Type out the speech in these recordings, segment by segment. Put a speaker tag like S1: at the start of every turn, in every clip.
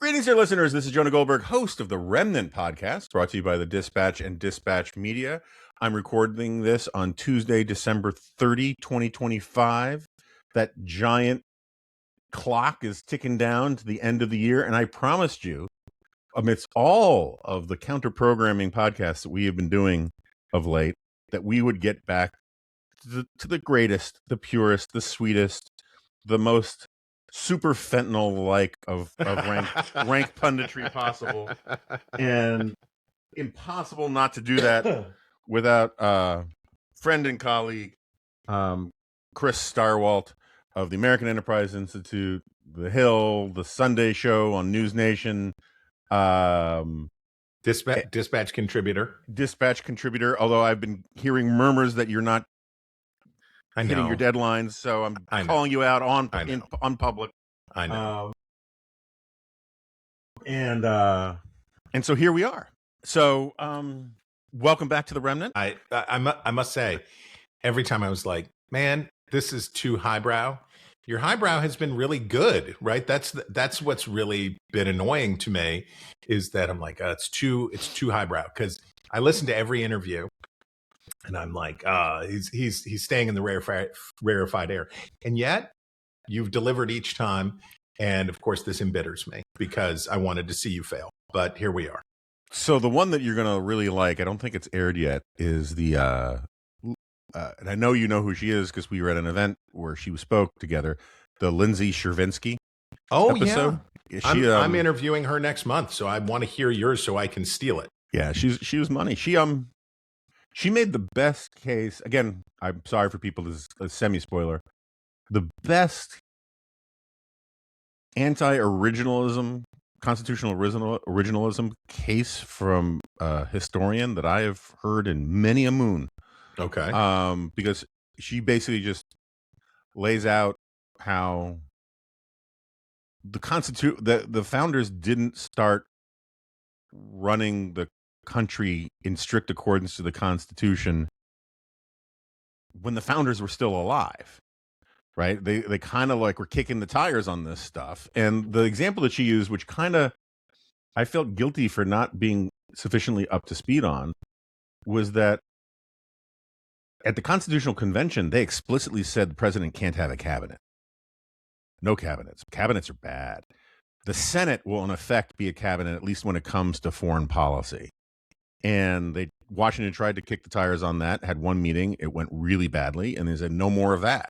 S1: Greetings, dear listeners. This is Jonah Goldberg, host of the Remnant podcast, brought to you by the Dispatch and Dispatch Media. I'm recording this on Tuesday, December 30, 2025. That giant clock is ticking down to the end of the year, and I promised you, amidst all of the counter-programming podcasts that we have been doing of late, that we would get back to the greatest, the purest, the sweetest, the most super fentanyl-like of rank punditry possible, and impossible not to do that without friend and colleague Chris Stirewalt of the American Enterprise Institute, The Hill, The Sunday Show on News Nation,
S2: Dispatch contributor.
S1: Although I've been hearing murmurs that you're not hitting your deadlines, so I'm calling you out on public.
S2: I know.
S1: And so here we are. So welcome back to the Remnant.
S2: I must say, every time I was like, man, this is too highbrow. Your highbrow has been really good, right? That's what's really been annoying to me, is that I'm like, it's too highbrow, because I listen to every interview. And I'm like, he's staying in the rarefied air. And yet you've delivered each time. And of course, this embitters me because I wanted to see you fail. But here we are.
S1: So the one that you're going to really like, I don't think it's aired yet, is the, and I know you know who she is because we were at an event where she spoke together, the Lindsay Chervinsky episode.
S2: Yeah. I'm interviewing her next month, so I want to hear yours so I can steal it.
S1: Yeah, she was money. She made the best case. Again, I'm sorry for people, this is a semi-spoiler. The best anti-originalism, constitutional originalism case from a historian that I have heard in many a moon.
S2: Okay.
S1: Because she basically just lays out how the founders didn't start running the country in strict accordance to the Constitution when the founders were still alive, right? They kind of like were kicking the tires on this stuff. And the example that she used, which kind of I felt guilty for not being sufficiently up to speed on, was that at the Constitutional Convention, they explicitly said the president can't have a cabinet. No cabinets. Cabinets are bad. The Senate will in effect be a cabinet, at least when it comes to foreign policy. And Washington tried to kick the tires on that, had one meeting, it went really badly, and they said no more of that.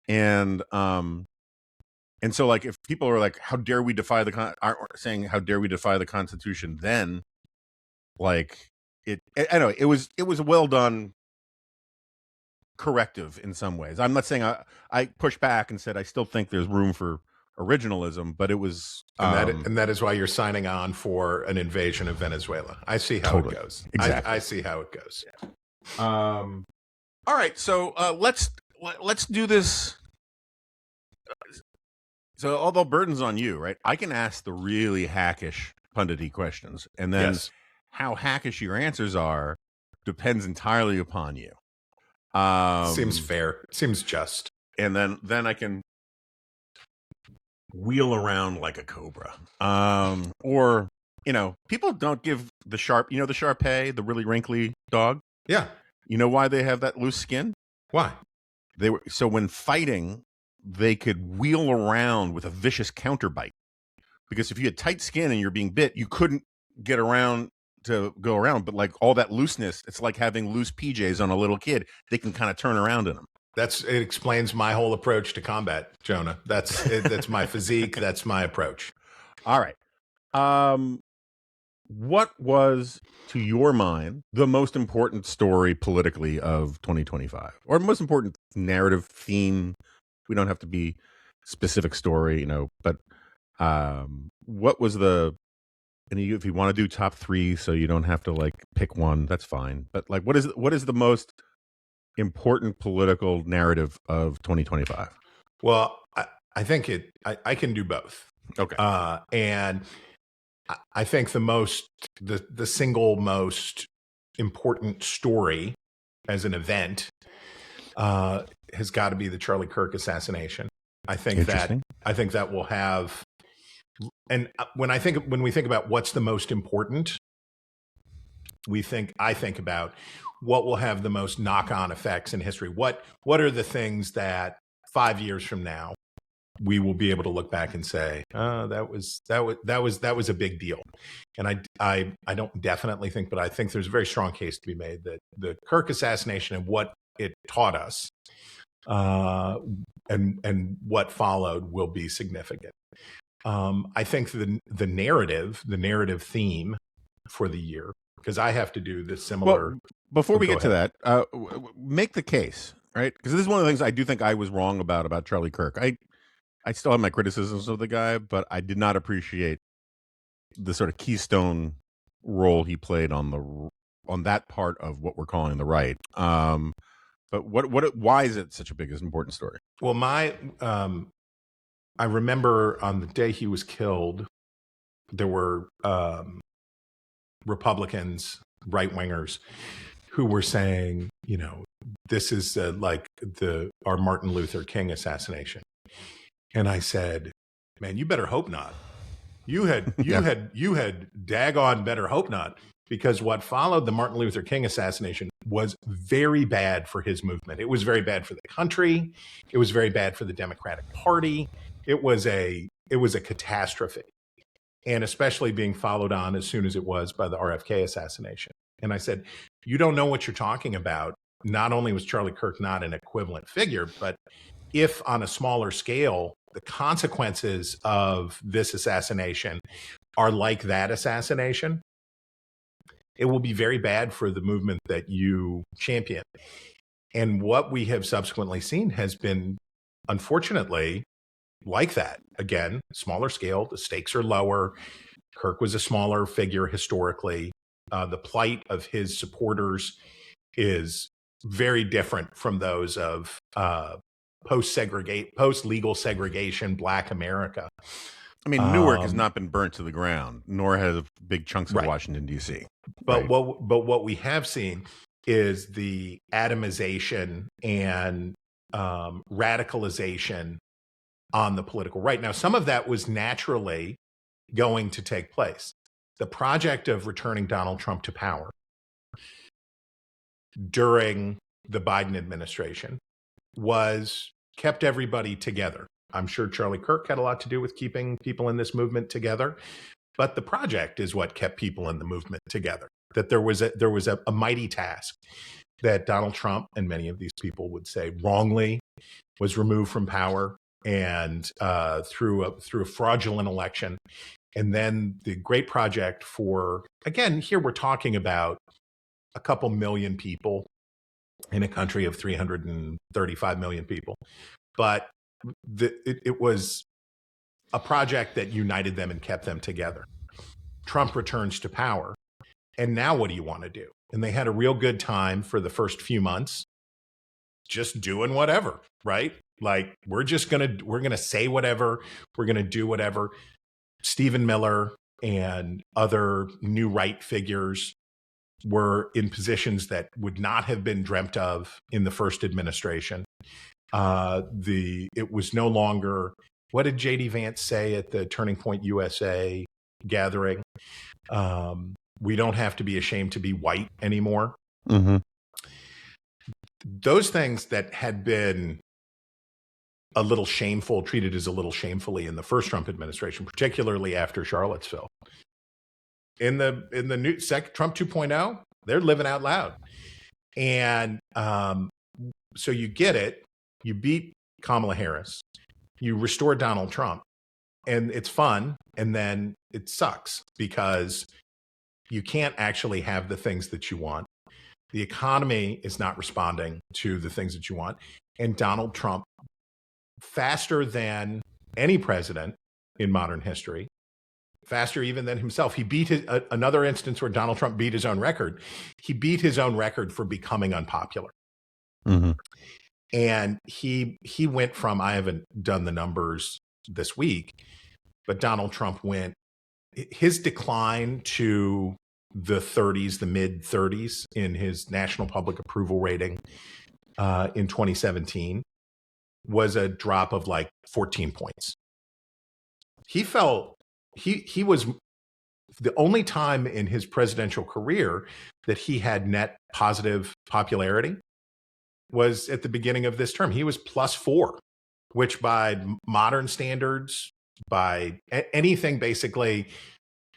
S1: And so like if people are like, how dare we defy saying how dare we defy the Constitution, then like I know it was a well done corrective in some ways. I'm not saying I pushed back and said I still think there's room for originalism, but it was
S2: and that is why you're signing on for an invasion of Venezuela. I see how it goes.
S1: Exactly.
S2: I see how it goes.
S1: All right, so let's do this. So although burden's on you, right? I can ask the really hackish pundity questions, and then how hackish your answers are depends entirely upon you.
S2: Seems fair. Seems just.
S1: And then I can wheel around like a cobra. Or, people don't give the the Shar-Pei, the really wrinkly dog.
S2: Yeah.
S1: You know why they have that loose skin?
S2: Why?
S1: So when fighting, they could wheel around with a vicious counter bite. Because if you had tight skin and you're being bit, you couldn't get around to go around. But like all that looseness, it's like having loose PJs on a little kid. They can kind of turn around in them.
S2: It explains my whole approach to combat, Jonah. That's my physique. That's my approach.
S1: All right. What was, to your mind, the most important story politically of 2025, or most important narrative theme? We don't have to be specific story, but what was and if you want to do top three, so you don't have to like pick one, that's fine. But like, what is the most important political narrative of 2025?
S2: Well, I think I can do both.
S1: Okay.
S2: And I think the single most important story as an event has got to be the Charlie Kirk assassination. I think that will have when we think about what's the most important, I think about what will have the most knock-on effects in history. What are the things that 5 years from now we will be able to look back and say, that was a big deal. And I don't definitely think, but I think there's a very strong case to be made that the Kirk assassination and what it taught us, and what followed will be significant. I think the narrative theme for the year, because I have to do this similar.
S1: Well, before we get to that, make the case, right? Because this is one of the things I do think I was wrong about Charlie Kirk. I still have my criticisms of the guy, but I did not appreciate the sort of keystone role he played on that part of what we're calling the right. But why is it such a big, important story?
S2: Well, I remember on the day he was killed, there were Republicans, right wingers, who were saying, this is like our Martin Luther King assassination. And I said, man, you better hope not. You had daggone better hope not, because what followed the Martin Luther King assassination was very bad for his movement. It was very bad for the country. It was very bad for the Democratic Party. It was a catastrophe, and especially being followed on as soon as it was by the RFK assassination. And I said, you don't know what you're talking about. Not only was Charlie Kirk not an equivalent figure, but if on a smaller scale, the consequences of this assassination are like that assassination, it will be very bad for the movement that you champion. And what we have subsequently seen has been, unfortunately, like that. Again, smaller scale, the stakes are lower. Kirk was a smaller figure historically. The plight of his supporters is very different from those of post-legal segregation Black America.
S1: I mean, Newark has not been burnt to the ground, nor have big chunks of
S2: Right.
S1: Washington, D.C.
S2: But what we have seen is the atomization and radicalization on the political right. Now, some of that was naturally going to take place. The project of returning Donald Trump to power during the Biden administration kept everybody together. I'm sure Charlie Kirk had a lot to do with keeping people in this movement together, but the project is what kept people in the movement together. That there was a mighty task that Donald Trump, and many of these people would say wrongly, was removed from power, and through a fraudulent election. And then the great project for, again, here we're talking about a couple million people in a country of 335 million people. But it was a project that united them and kept them together. Trump returns to power. And now what do you want to do? And they had a real good time for the first few months, just doing whatever, right? Like, we're going to say whatever. We're going to do whatever. Stephen Miller and other new right figures were in positions that would not have been dreamt of in the first administration. It was no longer, what did J.D. Vance say at the Turning Point USA gathering? We don't have to be ashamed to be white anymore.
S1: Mm-hmm.
S2: Those things that had been treated as a little shamefully in the first Trump administration, particularly after Charlottesville. In the new Trump 2.0, they're living out loud. And so you get it. You beat Kamala Harris. You restore Donald Trump. And it's fun. And then it sucks because you can't actually have the things that you want. The economy is not responding to the things that you want. And Donald Trump, faster than any president in modern history, faster even than himself, he beat another instance where Donald Trump beat his own record. He beat his own record for becoming unpopular.
S1: Mm-hmm.
S2: And he went from, I haven't done the numbers this week, but Donald Trump his decline to the 30s, the mid 30s in his national public approval rating in 2017 was a drop of like 14 points. He fell he was the only time in his presidential career that he had net positive popularity was at the beginning of this term. He was +4, which by modern standards, by anything basically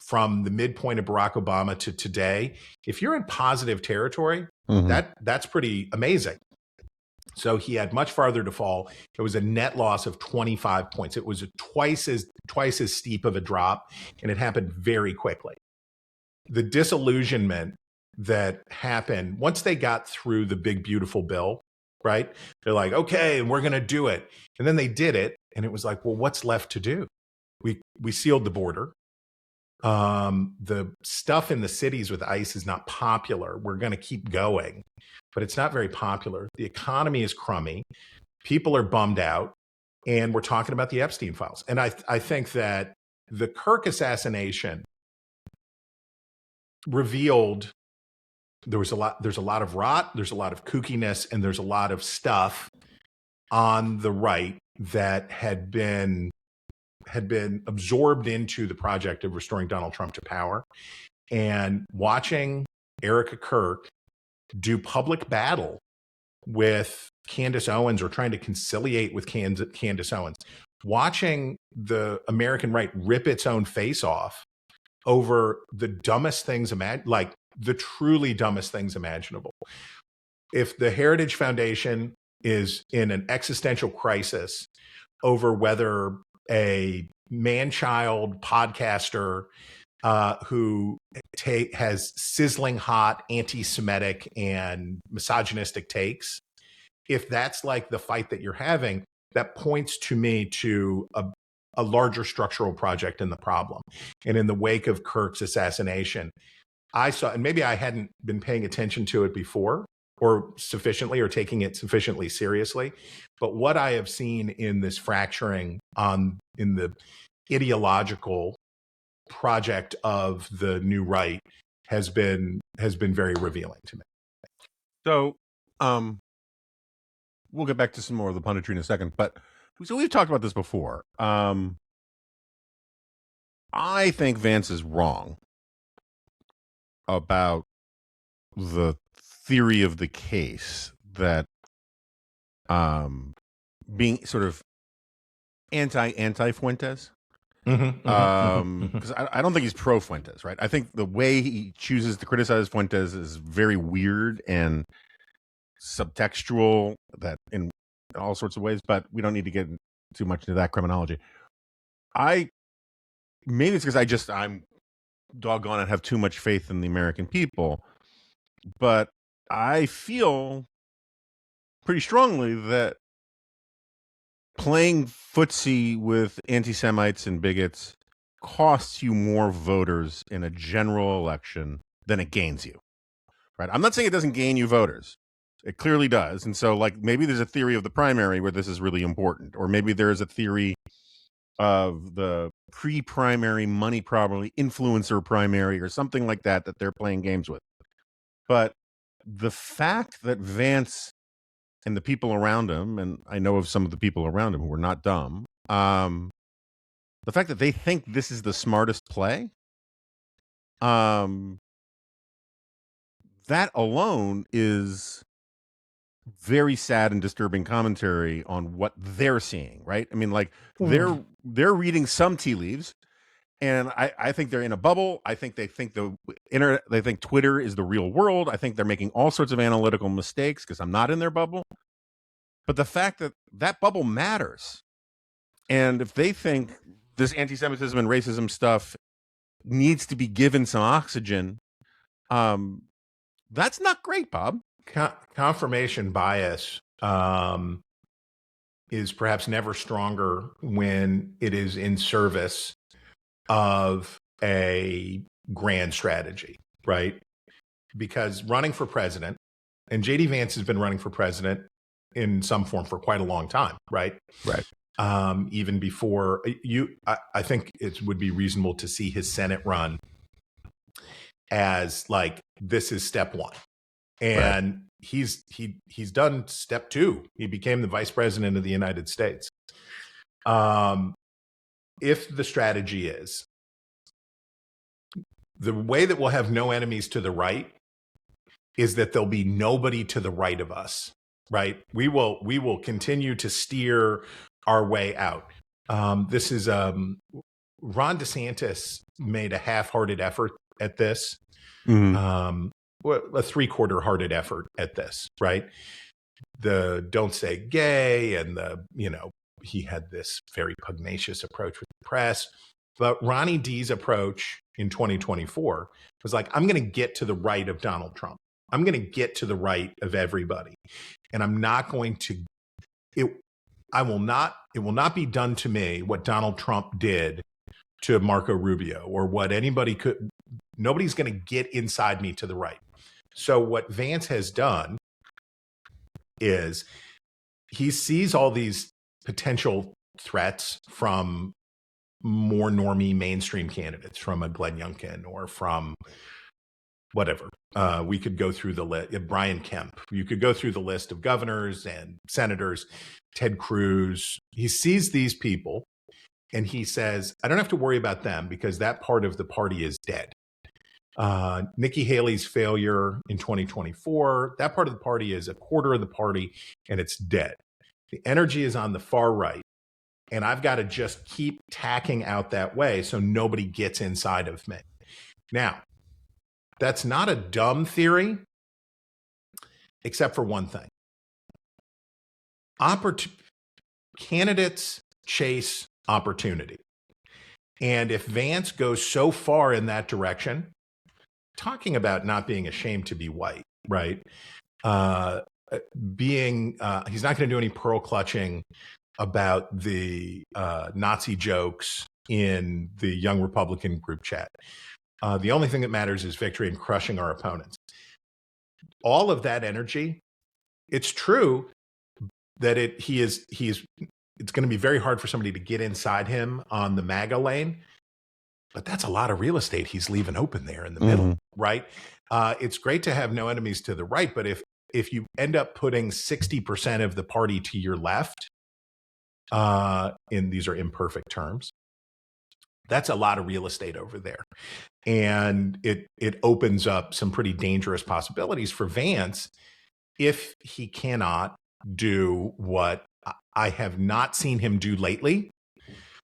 S2: from the midpoint of Barack Obama to today, if you're in positive territory, that's pretty amazing. So he had much farther to fall. It was a net loss of 25 points. It was twice as steep of a drop, and it happened very quickly. The disillusionment that happened once they got through the big, beautiful bill, right? They're like, okay, we're going to do it. And then they did it. And it was like, well, what's left to do? We sealed the border. The stuff in the cities with ICE is not popular. We're going to keep going, but it's not very popular. The economy is crummy. People are bummed out. And we're talking about the Epstein files. And I think that the Kirk assassination revealed there's a lot of rot, there's a lot of kookiness, and there's a lot of stuff on the right that had been absorbed into the project of restoring Donald Trump to power. And watching Erica Kirk do public battle with Candace Owens, or trying to conciliate with Candace Owens, watching the American right rip its own face off over the dumbest things like the truly dumbest things imaginable. If the Heritage Foundation is in an existential crisis over whether a man-child podcaster who has sizzling hot anti-Semitic and misogynistic takes, if that's like the fight that you're having, that points to me to a larger structural project in the problem. And in the wake of Kirk's assassination, I saw, and maybe I hadn't been paying attention to it before or sufficiently, or taking it sufficiently seriously, but what I have seen in this fracturing in the ideological project of the new right has been very revealing to me.
S1: So, we'll get back to some more of the punditry in a second, but so we've talked about this before. I think Vance is wrong about the theory of the case that being sort of anti Fuentes. Because I don't think he's pro Fuentes, right? I think the way he chooses to criticize Fuentes is very weird and subtextual, that in all sorts of ways, but we don't need to get too much into that criminology. Maybe it's because I'm doggone it, have too much faith in the American people, but I feel pretty strongly that playing footsie with anti-Semites and bigots costs you more voters in a general election than it gains you, right? I'm not saying it doesn't gain you voters. It clearly does. And so, like, maybe there's a theory of the primary where this is really important, or maybe there's a theory of the pre-primary money, probably influencer primary or something like that they're playing games with. But the fact that Vance and the people around him, and I know of some of the people around him who are not dumb, the fact that they think this is the smartest play, that alone is very sad and disturbing commentary on what they're seeing, right? I mean, like, they're reading some tea leaves, and I think they're in a bubble. I think they think the internet, they think Twitter is the real world. I think they're making all sorts of analytical mistakes because I'm not in their bubble. But the fact that that bubble matters, and if they think this anti-Semitism and racism stuff needs to be given some oxygen, that's not great, Bob.
S2: Confirmation bias is perhaps never stronger when it is in service of a grand strategy, right? Because running for president, and JD Vance has been running for president in some form for quite a long time, right?
S1: Right.
S2: Even before I think it would be reasonable to see his Senate run as like, this is step one. And he's done step two. He became the vice president of the United States. If the strategy is the way that we'll have no enemies to the right is that there'll be nobody to the right of us, right? We will continue to steer our way out. This is Ron DeSantis made a half-hearted effort at this, a three-quarter-hearted effort at this, right? The don't say gay and he had this very pugnacious approach with the press. But Ronnie D's approach in 2024 was like, I'm going to get to the right of Donald Trump. I'm going to get to the right of everybody. And I'm not going to, it will not be done to me what Donald Trump did to Marco Rubio or what nobody's going to get inside me to the right. So what Vance has done is he sees all these potential threats from more normie mainstream candidates, from a Glenn Youngkin or from whatever. We could go through the list. Brian Kemp. You could go through the list of governors and senators, Ted Cruz. He sees these people and he says, I don't have to worry about them because that part of the party is dead. Nikki Haley's failure in 2024, that part of the party is a quarter of the party and it's dead. The energy is on the far right. And I've got to just keep tacking out that way so nobody gets inside of me. Now, that's not a dumb theory, except for one thing. Candidates chase opportunity. And if Vance goes so far in that direction, talking about not being ashamed to be white, right? He's not going to do any pearl clutching about the Nazi jokes in the Young Republican group chat. The only thing that matters is victory and crushing our opponents. All of that energy, it's true that it's going to be very hard for somebody to get inside him on the MAGA lane, but that's a lot of real estate he's leaving open there in the middle, right? It's great to have no enemies to the right, but if you end up putting 60% of the party to your left, these are imperfect terms, that's a lot of real estate over there. And it opens up some pretty dangerous possibilities for Vance if he cannot do what I have not seen him do lately,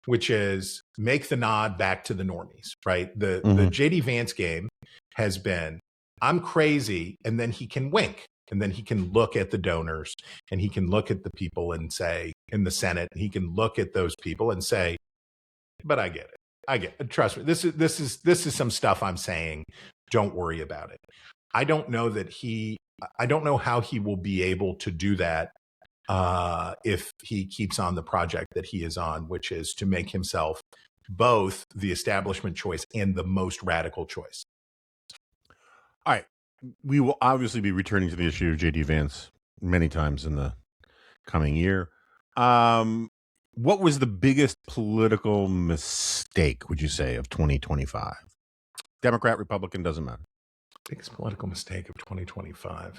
S2: which is make the nod back to the normies, right? The JD Vance game has been, I'm crazy, and then he can wink. And then he can look at the donors and he can look at the people and say, in the Senate, and he can look at those people and say, but I get it. I get it. Trust me. This is some stuff I'm saying. Don't worry about it. I don't know how he will be able to do that if he keeps on the project that he is on, which is to make himself both the establishment choice and the most radical choice.
S1: All right. We will obviously be returning to the issue of J.D. Vance many times in the coming year. What was the biggest political mistake, would you say, of 2025? Democrat, Republican, doesn't matter.
S2: Biggest political mistake of 2025.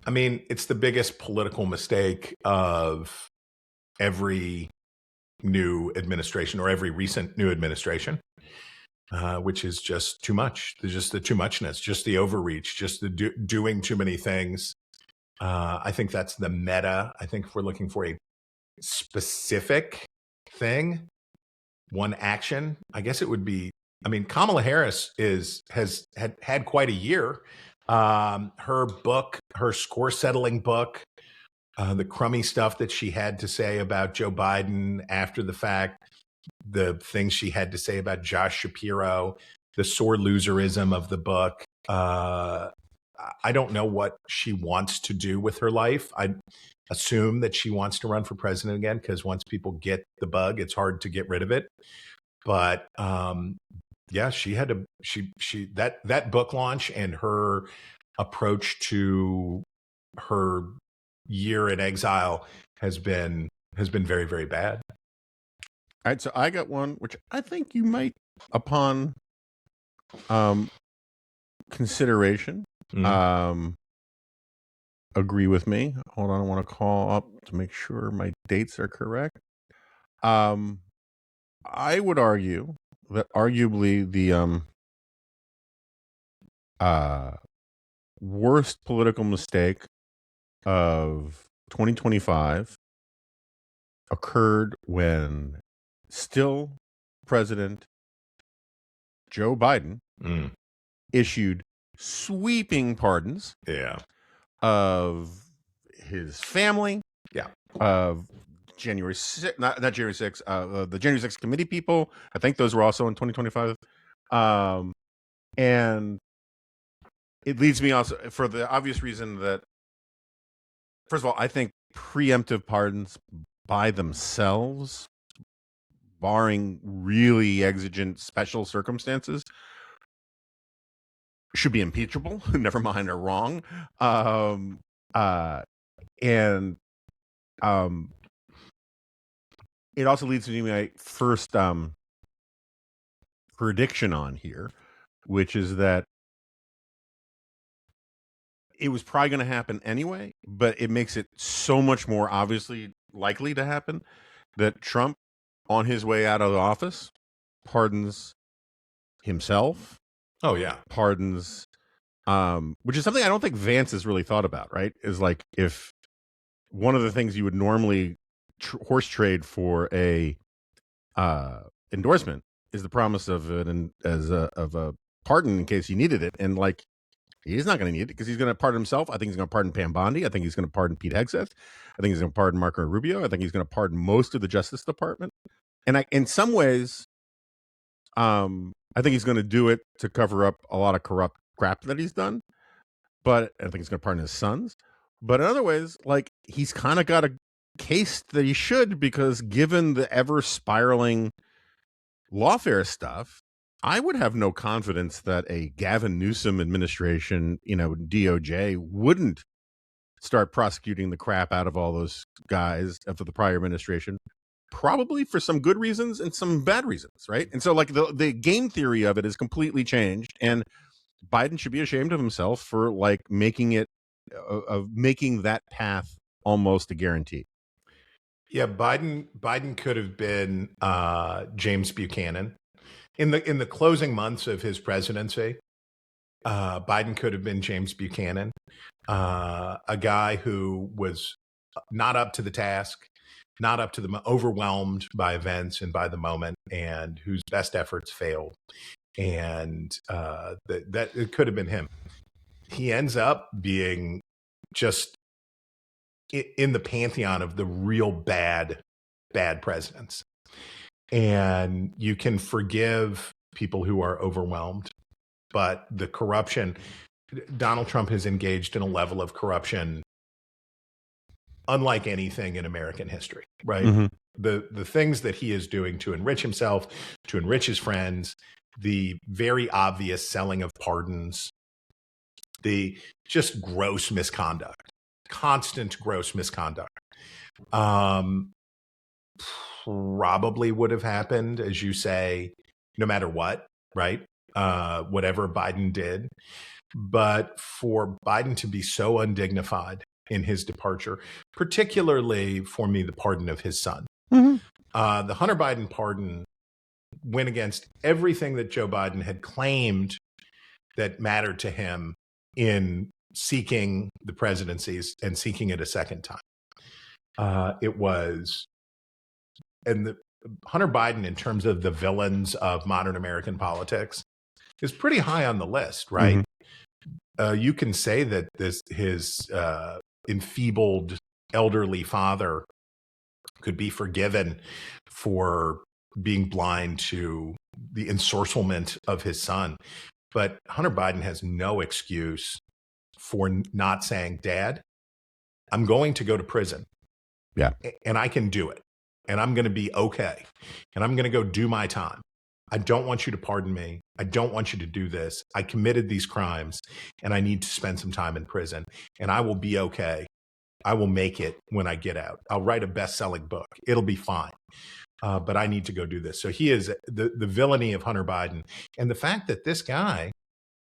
S2: I mean, it's the biggest political mistake of every new administration or every recent new administration. Which is just too much. There's just the too muchness, just the overreach, just the doing too many things. I think that's the meta. I think if we're looking for a specific thing, one action, I guess it would be, Kamala Harris has had quite a year. Her book, her score settling book, the crummy stuff that she had to say about Joe Biden after the fact, the things she had to say about Josh Shapiro, the sore loserism of the book. I don't know what she wants to do with her life. I assume that she wants to run for president again, because once people get the bug, it's hard to get rid of it. But yeah, she had to, that book launch and her approach to her year in exile has been very, very bad.
S1: All right, so I got one which I think you might, upon consideration, agree with me. Hold on, I want to call up to make sure my dates are correct. I would argue that arguably the worst political mistake of 2025 occurred when still President Joe Biden issued sweeping pardons
S2: Yeah.
S1: of his family,
S2: Yeah.
S1: of January 6th, not January 6th, the January 6th committee people. I think those were also in 2025. And it leads me also for the obvious reason that, first of all, I think preemptive pardons by themselves, barring really exigent special circumstances, should be impeachable. Never mind, are wrong. And it also leads me to my first prediction on here, which is that it was probably going to happen anyway, but it makes it so much more obviously likely to happen that Trump, on his way out of the office, pardons himself,
S2: Oh yeah.
S1: pardons, which is something I don't think Vance has really thought about, right? Is like, if one of the things you would normally horse trade for a endorsement is the promise of an of a pardon in case he needed it, and like, he's not going to need it because he's going to pardon himself. I think he's going to pardon Pam Bondi. I think he's going to pardon Pete Hegseth. I think he's going to pardon Marco Rubio. I think he's going to pardon most of the Justice Department. And in some ways, I think he's going to do it to cover up a lot of corrupt crap that he's done. But I think he's going to pardon his sons. But in other ways, like, he's kind of got a case that he should, because given the ever spiraling lawfare stuff, I would have no confidence that a Gavin Newsom administration, DOJ, wouldn't start prosecuting the crap out of all those guys after the prior administration, probably for some good reasons and some bad reasons, right? And so, like, the game theory of it is completely changed, and Biden should be ashamed of himself for like making that path almost a guarantee.
S2: Yeah, Biden could have been James Buchanan in the closing months of his presidency. Biden could have been James Buchanan, a guy who was not up to the task, not up to the overwhelmed by events and by the moment, and whose best efforts failed. And that it could have been him. He ends up being just in the pantheon of the real bad presidents. And you can forgive people who are overwhelmed, but the corruption, Donald Trump has engaged in a level of corruption unlike anything in American history, right?
S1: Mm-hmm.
S2: The things that he is doing to enrich himself, to enrich his friends, the very obvious selling of pardons, the just gross misconduct, constant gross misconduct, probably would have happened, as you say, no matter what, right? Whatever Biden did. But for Biden to be so undignified in his departure, particularly for me, the pardon of his son, the Hunter Biden pardon went against everything that Joe Biden had claimed that mattered to him in seeking the presidencies and seeking it a second time. It was, and the Hunter Biden, in terms of the villains of modern American politics, is pretty high on the list, right? You can say that his enfeebled elderly father could be forgiven for being blind to the ensorcelment of his son. But Hunter Biden has no excuse for not saying, Dad, I'm going to go to prison.
S1: Yeah.
S2: And I can do it. And I'm going to be okay. And I'm going to go do my time. I don't want you to pardon me. I don't want you to do this. I committed these crimes and I need to spend some time in prison, and I will be okay. I will make it when I get out. I'll write a best-selling book. It'll be fine. But I need to go do this. So he is the villainy of Hunter Biden. And the fact that this guy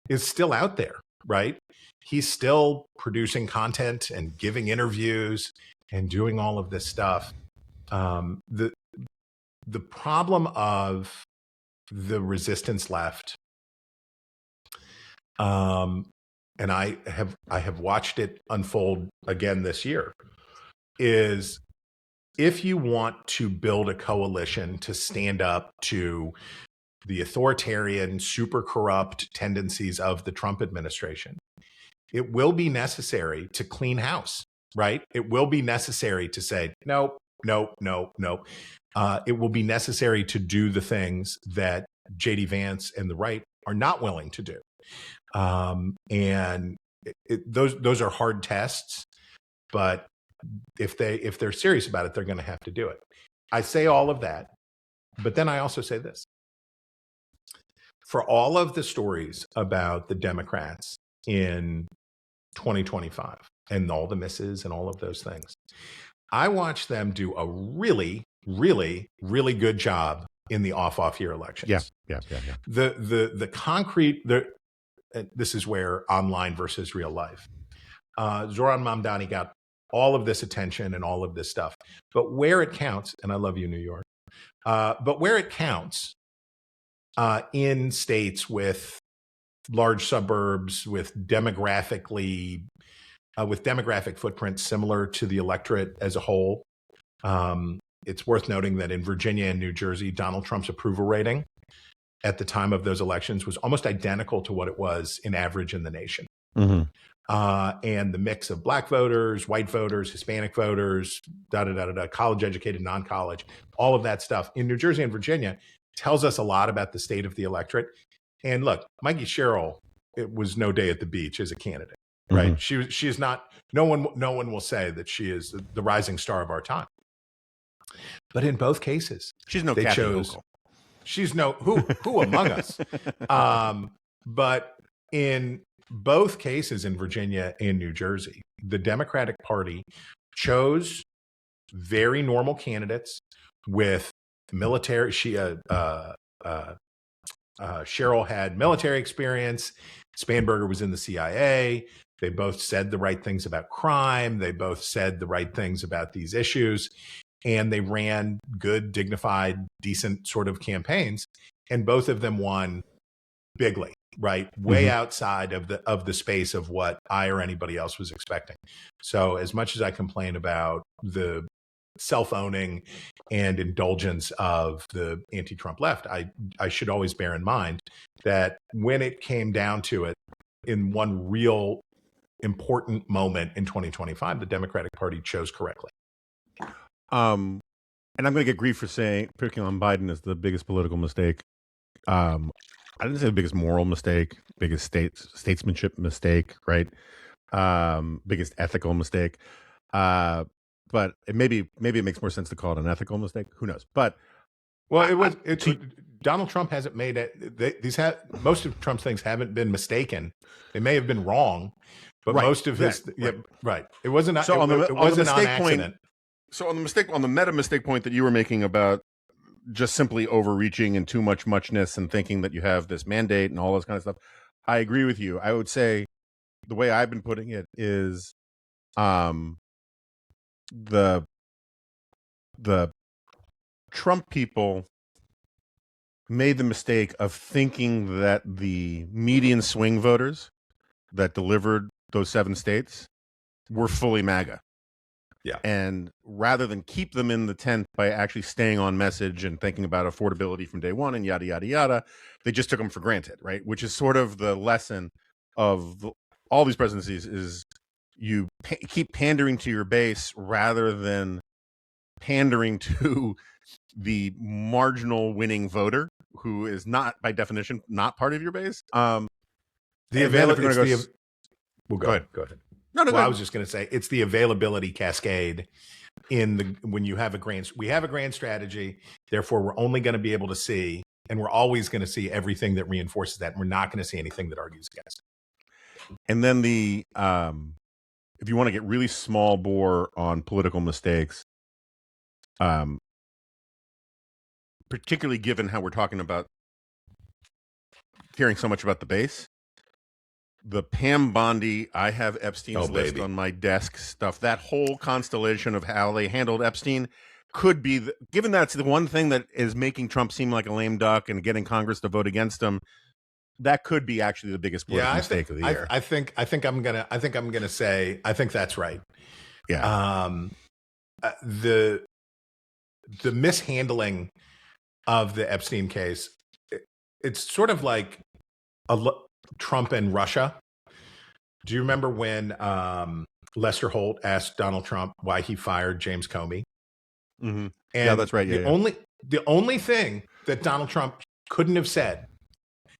S2: is still out there, right? He's still producing content and giving interviews and doing all of this stuff. The problem of the resistance left and I have watched it unfold again this year, is if you want to build a coalition to stand up to the authoritarian, super corrupt tendencies of the Trump administration, it will be necessary to clean house, right? It will be necessary to say, no, no, no, no. It will be necessary to do the things that J.D. Vance and the right are not willing to do. And those are hard tests, but if they're serious about it, they're going to have to do it. I say all of that, but then I also say this. For all of the stories about the Democrats in 2025 and all the misses and all of those things, I watched them do a really, really, really good job in the off year elections.
S1: Yeah.
S2: The concrete, this is where online versus real life. Zoran Mamdani got all of this attention and all of this stuff. But where it counts, and I love you, New York, but where it counts in states with large suburbs, with demographic footprints similar to the electorate as a whole, it's worth noting that in Virginia and New Jersey, Donald Trump's approval rating at the time of those elections was almost identical to what it was in average in the nation.
S1: Mm-hmm.
S2: And the mix of black voters, white voters, Hispanic voters, college educated, non-college, all of that stuff in New Jersey and Virginia tells us a lot about the state of the electorate. And look, Mikey Sherrill, it was no day at the beach as a candidate, right? Mm-hmm. She is not. No one will say that she is the rising star of our time. But in both cases,
S1: she's no.
S2: They chose. She's no who among us. But in both cases in Virginia and New Jersey, the Democratic Party chose very normal candidates with military. Sherrill had military experience. Spanberger was in the CIA. They both said the right things about crime. They both said the right things about these issues. And they ran good, dignified, decent sort of campaigns. And both of them won bigly, right? Way outside of the space of what I or anybody else was expecting. So as much as I complain about the self-owning and indulgence of the anti-Trump left, I should always bear in mind that when it came down to it, in one real important moment in 2025, the Democratic Party chose correctly.
S1: And I'm going to get grief for picking on Biden as the biggest political mistake. I didn't say the biggest moral mistake, biggest statesmanship mistake, right? Biggest ethical mistake. But maybe it makes more sense to call it an ethical mistake. Who knows? But
S2: Donald Trump hasn't made it. Most of Trump's things haven't been mistaken. They may have been wrong, but most of his right. It wasn't.
S1: So
S2: it wasn't on accident.
S1: Point, so on the meta mistake point that you were making about just simply overreaching and too much muchness and thinking that you have this mandate and all this kind of stuff, I agree with you. I would say the way I've been putting it is, the Trump people made the mistake of thinking that the median swing voters that delivered those 7 states were fully MAGA.
S2: Yeah.
S1: And rather than keep them in the tent by actually staying on message and thinking about affordability from day one and yada, yada, yada, they just took them for granted, right? Which is sort of the lesson of all these presidencies is you keep pandering to your base rather than pandering to the marginal winning voter who is not, by definition, not part of your base.
S2: The availability. Go ahead.
S1: No,
S2: I was just going to say it's the availability cascade when you have we have a grand strategy. Therefore, we're only going to be able to see, and we're always going to see everything that reinforces that. And we're not going to see anything that argues against it.
S1: And then if you want to get really small bore on political mistakes, particularly given how we're talking about caring so much about the base, the Pam Bondi, I have Epstein's list on my desk stuff, that whole constellation of how they handled Epstein could be, given that's the one thing that is making Trump seem like a lame duck and getting Congress to vote against him, that could be actually the biggest political
S2: Yeah,
S1: mistake of the year.
S2: I think I'm gonna say I think that's right.
S1: Yeah.
S2: The mishandling of the Epstein case, it's sort of like Trump and Russia. Do you remember when Lester Holt asked Donald Trump why he fired James Comey?
S1: Mm-hmm.
S2: And
S1: Yeah, that's right. Yeah,
S2: the only thing that Donald Trump couldn't have said,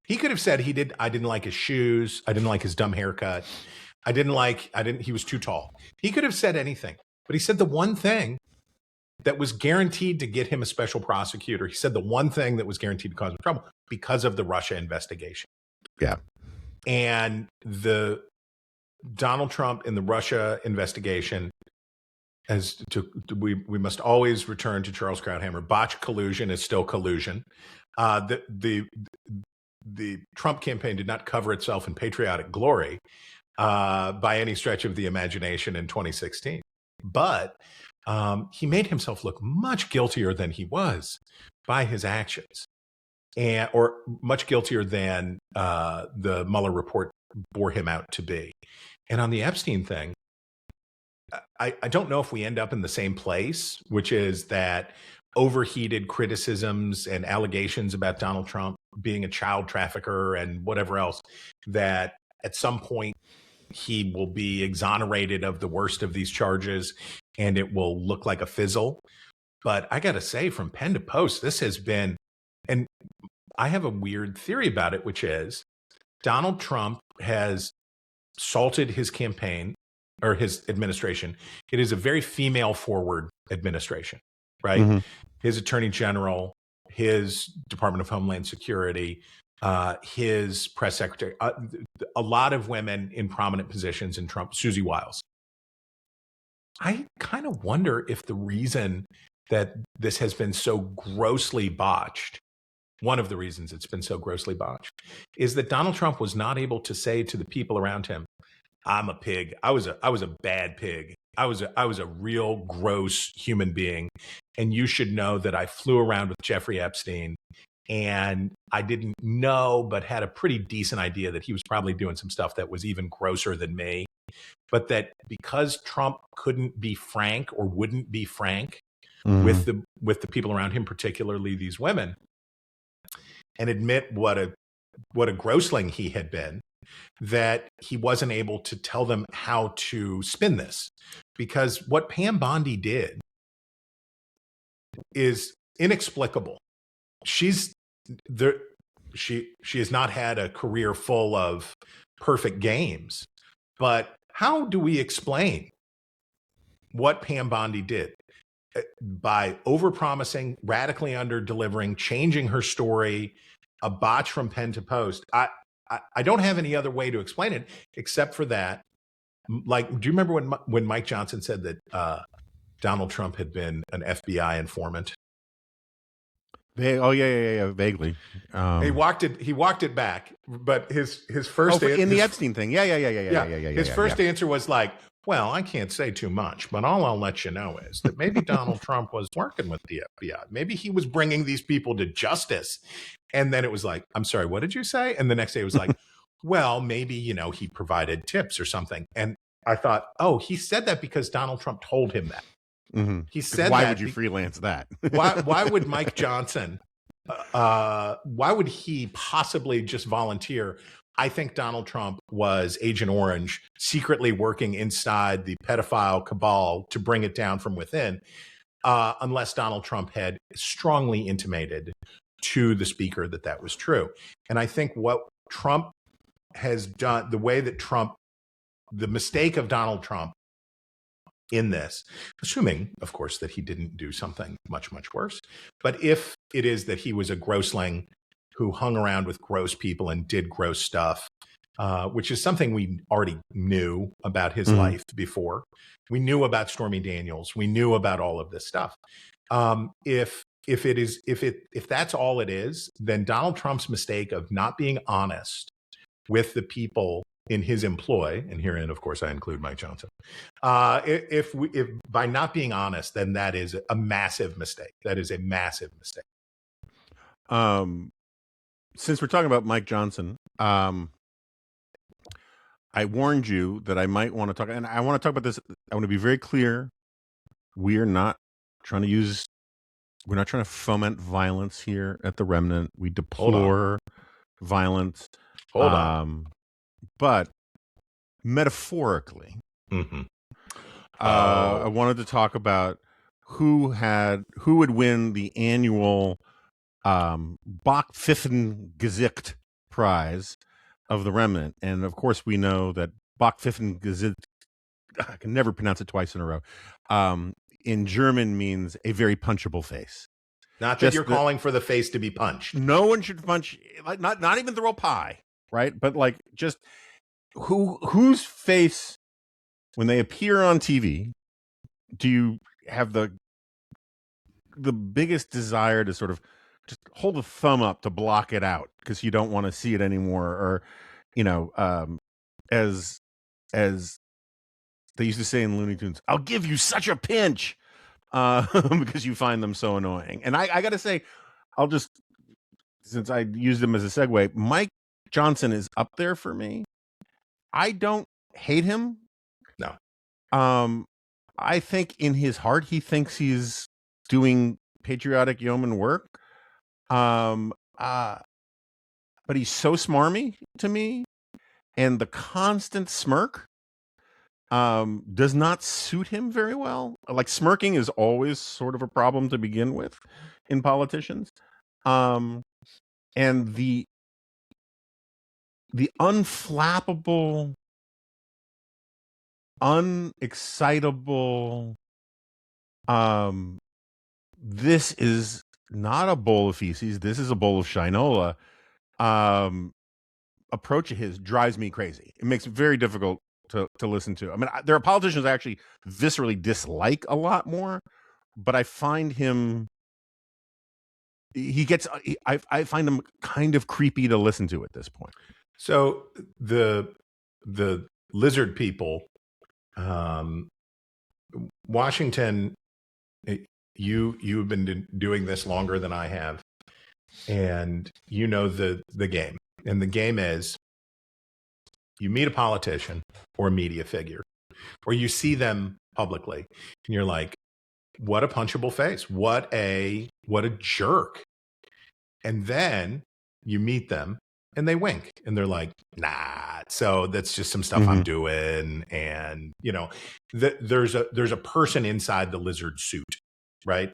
S2: he could have said I didn't like his shoes, I didn't like his dumb haircut, he was too tall. He could have said anything, but he said the one thing that was guaranteed to get him a special prosecutor. He said the one thing that was guaranteed to cause him trouble because of the Russia investigation.
S1: Yeah.
S2: And the Donald Trump in the Russia investigation, we must always return to Charles Krauthammer. Botched collusion is still collusion. The Trump campaign did not cover itself in patriotic glory by any stretch of the imagination in 2016, but he made himself look much guiltier than he was by his actions, or much guiltier than the Mueller report bore him out to be. And on the Epstein thing, I don't know if we end up in the same place, which is that overheated criticisms and allegations about Donald Trump being a child trafficker and whatever else, that at some point he will be exonerated of the worst of these charges and it will look like a fizzle. But I got to say, from pen to post, this has been, and I have a weird theory about it, which is Donald Trump has salted his campaign or his administration. It is a very female forward administration, right?
S1: Mm-hmm.
S2: His attorney general, his Department of Homeland Security, his press secretary, a lot of women in prominent positions in Trump, Susie Wiles. I kind of wonder if the reason that this has been so grossly botched, one of the reasons it's been so grossly botched, is that Donald Trump was not able to say to the people around him, I'm a pig. I was a bad pig. I was a real gross human being. And you should know that I flew around with Jeffrey Epstein and I didn't know, but had a pretty decent idea that he was probably doing some stuff that was even grosser than me. But that because Trump couldn't be frank or wouldn't be frank with the people around him, particularly these women, and admit what a grossling he had been, that he wasn't able to tell them how to spin this. Because what Pam Bondi did is inexplicable. She's there. She has not had a career full of perfect games, but how do we explain what Pam Bondi did? By overpromising, radically under-delivering, changing her story, a botch from pen to post. I don't have any other way to explain it except for that. Like, do you remember when Mike Johnson said that Donald Trump had been an FBI informant?
S1: Vaguely.
S2: He walked it back, but his first
S1: in the Epstein thing. Yeah.
S2: His first answer was like, well, I can't say too much, but all I'll let you know is that maybe Donald Trump was working with the FBI. Maybe he was bringing these people to justice. And then it was like, I'm sorry, what did you say? And the next day it was like, well, maybe, he provided tips or something. And I thought, oh, he said that because Donald Trump told him that.
S1: Mm-hmm.
S2: He said
S1: why
S2: that.
S1: Why would you freelance that?
S2: why would Mike Johnson, why would he possibly just volunteer? I think Donald Trump was Agent Orange, secretly working inside the pedophile cabal to bring it down from within, unless Donald Trump had strongly intimated to the speaker that was true. And I think what Trump has done, the mistake of Donald Trump in this, assuming, of course, that he didn't do something much, much worse, but if it is that he was a grossling who hung around with gross people and did gross stuff, which is something we already knew about his life before. We knew about Stormy Daniels. We knew about all of this stuff. If that's all it is, then Donald Trump's mistake of not being honest with the people in his employ, and herein, of course, I include Mike Johnson. If by not being honest, then that is a massive mistake. That is a massive mistake.
S1: since we're talking about Mike Johnson, I warned you that I might want to talk, and I want to talk about this. I want to be very clear. We're not trying to foment violence here at the Remnant. We deplore violence.
S2: Hold on.
S1: But metaphorically, I wanted to talk about who would win the annual Bach-Pfiffen-Gesicht prize of the Remnant. And of course, we know that Bach-Pfiffen-Gesicht, I can never pronounce it twice in a row, in German means a very punchable face.
S2: Not that you're calling for the face to be punched.
S1: No one should punch, like not even throw a pie, right? But like just whose face, when they appear on TV, do you have the biggest desire to sort of just hold a thumb up to block it out because you don't want to see it anymore, or as they used to say in Looney Tunes, I'll give you such a pinch, because you find them so annoying. And I got to say, I'll just, since I used them as a segue, Mike Johnson is up there for me. I don't hate him.
S2: No.
S1: I think in his heart, he thinks he's doing patriotic yeoman work. But he's so smarmy to me, and the constant smirk does not suit him very well. Like, smirking is always sort of a problem to begin with in politicians. And the unflappable, unexcitable, this is not a bowl of feces, this is a bowl of shinola, approach of his drives me crazy. It makes it very difficult to listen to. I mean, there are politicians I actually viscerally dislike a lot more, but I find him, I find him kind of creepy to listen to at this point.
S2: So the lizard people, Washington, you've been doing this longer than I have, and you know the game. And the game is, you meet a politician or a media figure, or you see them publicly, and you're like, what a punchable face, what a jerk. And then you meet them and they wink and they're like, nah, so that's just some stuff I'm doing. And there's a person inside the lizard suit, right?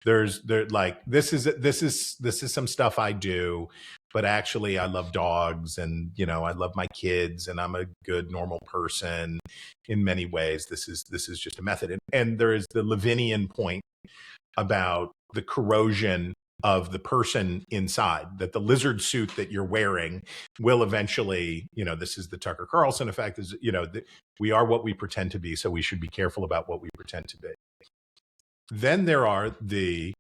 S2: They're like, this is some stuff I do, but actually I love dogs, and I love my kids, and I'm a good normal person in many ways. This is just a method. And there is the Levinian point about the corrosion of the person inside, that the lizard suit that you're wearing will eventually, this is the Tucker Carlson effect, is, we are what we pretend to be, so we should be careful about what we pretend to be. Then there are the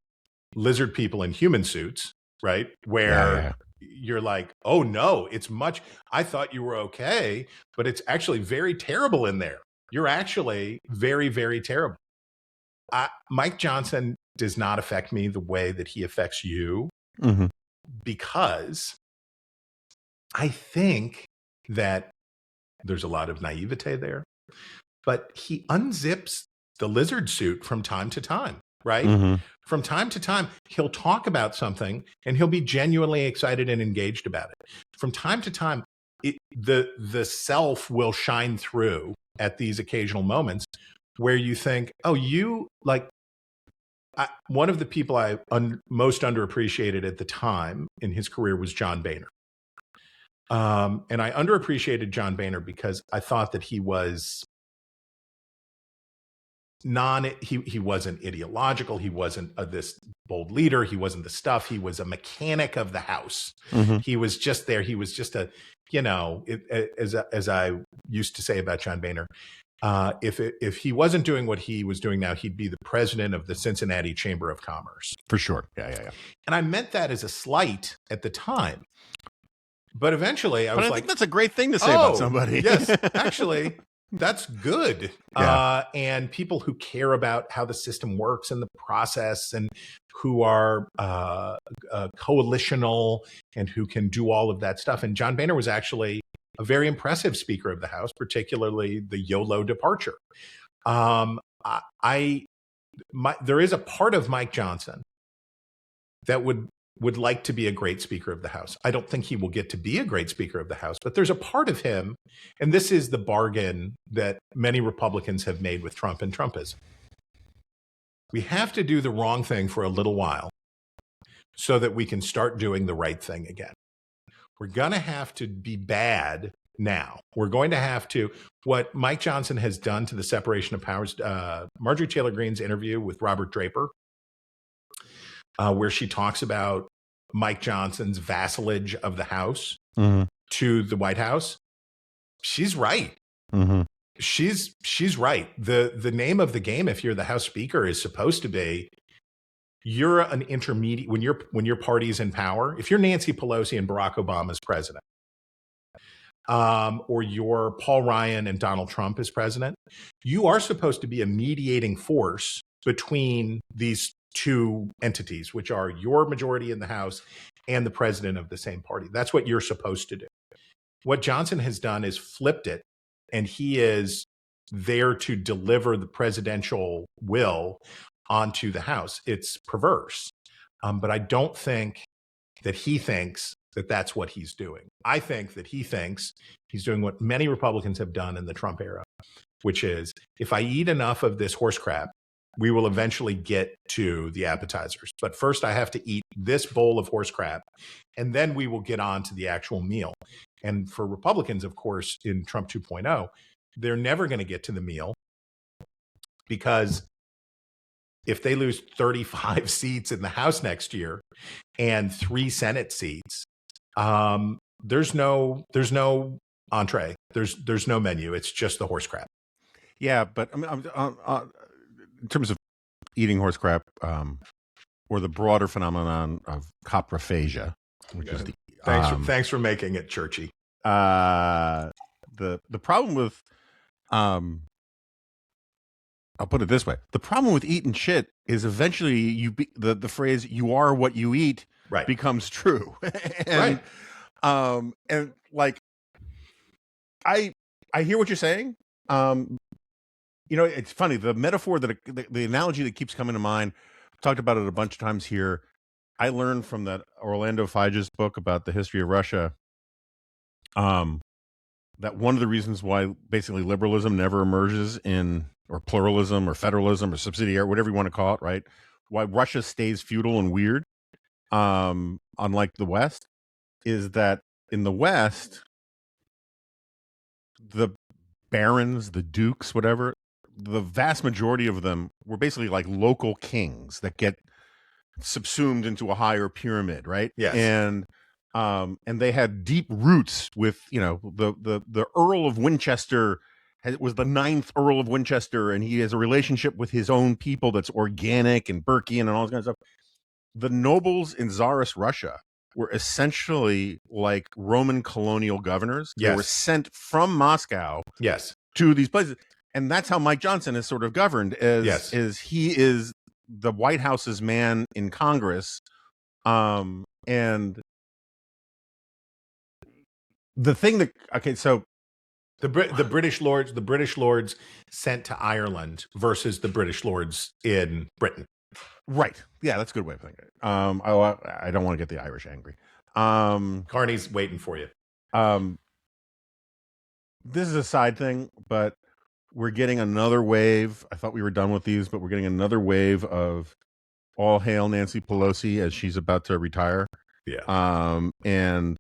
S2: lizard people in human suits, right? Where you're like, oh no, I thought you were okay, but it's actually very terrible in there. You're actually very, very terrible. Mike Johnson does not affect me the way that he affects you, because I think that there's a lot of naivete there, but he unzips the lizard suit from time to time, right? From time to time, he'll talk about something and he'll be genuinely excited and engaged about it. From time to time, the self will shine through at these occasional moments where you think, oh, one of the people I most underappreciated at the time in his career was John Boehner. And I underappreciated John Boehner because I thought that he was he wasn't ideological. He wasn't this bold leader. He wasn't the stuff. He was a mechanic of the house. He was just there. He was just as I used to say about John Boehner, if he wasn't doing what he was doing now, he'd be the president of the Cincinnati Chamber of Commerce.
S1: For sure. Yeah.
S2: And I meant that as a slight at the time. But eventually I was
S1: I think that's a great thing to say about somebody.
S2: Yes, actually, That's good.
S1: Yeah.
S2: And people who care about how the system works and the process and who are coalitional and who can do all of that stuff. And John Boehner was actually a very impressive Speaker of the House, particularly the YOLO departure. There is a part of Mike Johnson that would like to be a great Speaker of the House. I don't think he will get to be a great Speaker of the House, but there's a part of him, and this is the bargain that many Republicans have made with Trump and Trumpism. We have to do the wrong thing for a little while so that we can start doing the right thing again. We're going to have to be bad now. We're going to have to, what Mike Johnson has done to the separation of powers, Marjorie Taylor Greene's interview with Robert Draper, where she talks about Mike Johnson's vassalage of the House to the White House. She's right. She's right. The name of the game, if you're the House Speaker, is supposed to be you're an intermediate when your party's in power. If you're Nancy Pelosi and Barack Obama's president, or you're Paul Ryan and Donald Trump as president, you are supposed to be a mediating force between these two entities, which are your majority in the House and the president of the same party. That's what you're supposed to do. What Johnson has done is flipped it, and he is there to deliver the presidential will onto the House. It's perverse, but I don't think that he thinks that that's what he's doing. I think that he thinks he's doing what many Republicans have done in the Trump era, which is if I eat enough of this horse crap, we will eventually get to the appetizers. But first I have to eat this bowl of horse crap, and then we will get on to the actual meal. And for Republicans, of course, in Trump 2.0, they're never going to get to the meal, because if they lose 35 seats in the House next year and 3 Senate seats, there's no entree. There's no menu. It's just the horse crap.
S1: Yeah, but I mean, in terms of eating horse crap, or the broader phenomenon of coprophagia, which is the
S2: Thanks for making it churchy.
S1: The problem with I'll put it this way: the problem with eating shit is eventually the phrase "you are what you eat" becomes true. And, and like I hear what you're saying. It's funny, the metaphor that the analogy that keeps coming to mind. I've talked about it a bunch of times here. I learned from that Orlando Figes book about the history of Russia, that one of the reasons why basically liberalism never emerges or pluralism or federalism or subsidiary, whatever you want to call it, right? Why Russia stays feudal and weird, unlike the West, is that in the West, the barons, the dukes, whatever, the vast majority of them were basically like local kings that get subsumed into a higher pyramid, right?
S2: Yes.
S1: And they had deep roots with, the Earl of Winchester was the 9th Earl of Winchester, and he has a relationship with his own people that's organic and Burkean and all this kind of stuff. The nobles in Tsarist Russia were essentially like Roman colonial governors.
S2: Yes.
S1: They were sent from Moscow to these places. And that's how Mike Johnson is sort of governed, is he is the White House's man in Congress. And the thing that, so
S2: the British lords sent to Ireland versus the British lords in Britain.
S1: Right. Yeah, that's a good way of thinking. I don't want to get the Irish angry.
S2: Carney's waiting for you.
S1: This is a side thing, but we're getting another wave. I thought we were done with these, but we're getting another wave of all hail Nancy Pelosi as she's about to retire.
S2: Yeah.
S1: And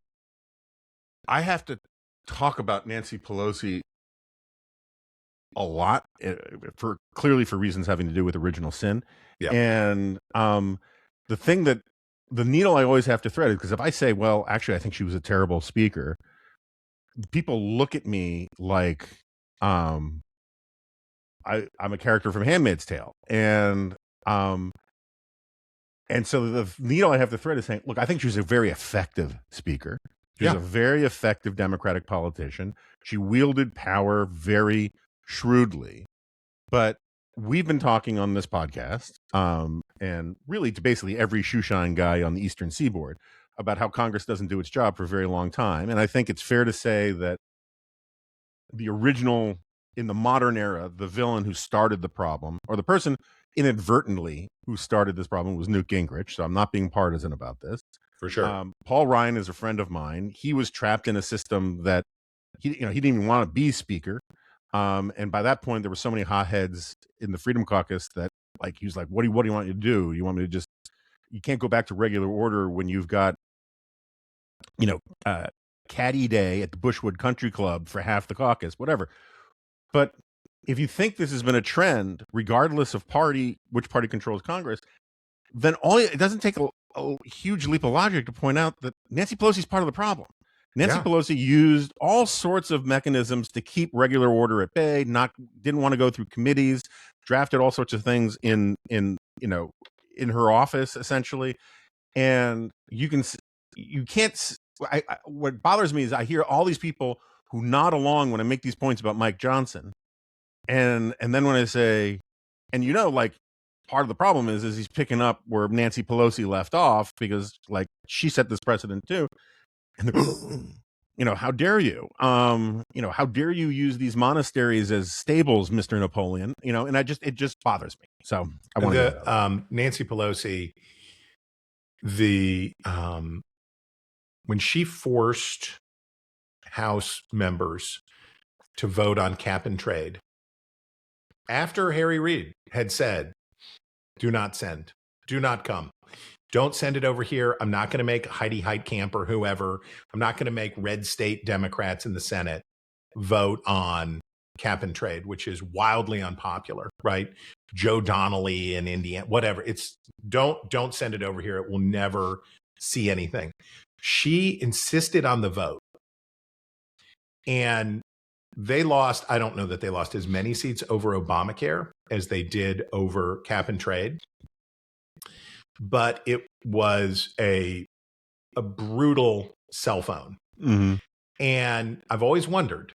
S1: I have to talk about Nancy Pelosi a lot, clearly for reasons having to do with original sin.
S2: Yeah.
S1: And the thing that the needle I always have to thread is because if I say, well, actually, I think she was a terrible speaker, people look at me like I'm a character from Handmaid's Tale. And so the needle I have to thread is saying, look, I think she was a very effective speaker. She was a very effective Democratic politician. She wielded power very shrewdly. But we've been talking on this podcast, and really to basically every shoeshine guy on the Eastern Seaboard, about how Congress doesn't do its job for a very long time. And I think it's fair to say that the original, in the modern era, the villain who started the problem, or the person inadvertently who started this problem, was Newt Gingrich. So I'm not being partisan about this.
S2: For sure.
S1: Paul Ryan is a friend of mine. He was trapped in a system that he didn't even want to be speaker. And by that point, there were so many hotheads in the Freedom Caucus that, like, he was like, what do you want me to do? You want me to just, you can't go back to regular order when you've got, caddy day at the Bushwood Country Club for half the caucus, whatever. But if you think this has been a trend, regardless of which party controls Congress, then it doesn't take a huge leap of logic to point out that Nancy Pelosi is part of the problem. Nancy Pelosi used all sorts of mechanisms to keep regular order at bay. Didn't want to go through committees, drafted all sorts of things in her office, essentially. And what bothers me is I hear all these people who nod along when I make these points about Mike Johnson, and then when I say, and part of the problem is he's picking up where Nancy Pelosi left off, because she set this precedent too. And how dare you? How dare you use these monasteries as stables, Mr. Napoleon? And it just bothers me. So I want to
S2: Nancy Pelosi, when she forced House members to vote on cap and trade, after Harry Reid had said, do not send, do not come, don't send it over here. I'm not going to make Heidi Heitkamp or whoever, I'm not going to make red state Democrats in the Senate vote on cap and trade, which is wildly unpopular, right? Joe Donnelly in Indiana, whatever. It's don't send it over here. It will never see anything. She insisted on the vote. And they lost, I don't know that they lost as many seats over Obamacare as they did over cap and trade. But it was a brutal cell phone.
S1: Mm-hmm.
S2: And I've always wondered,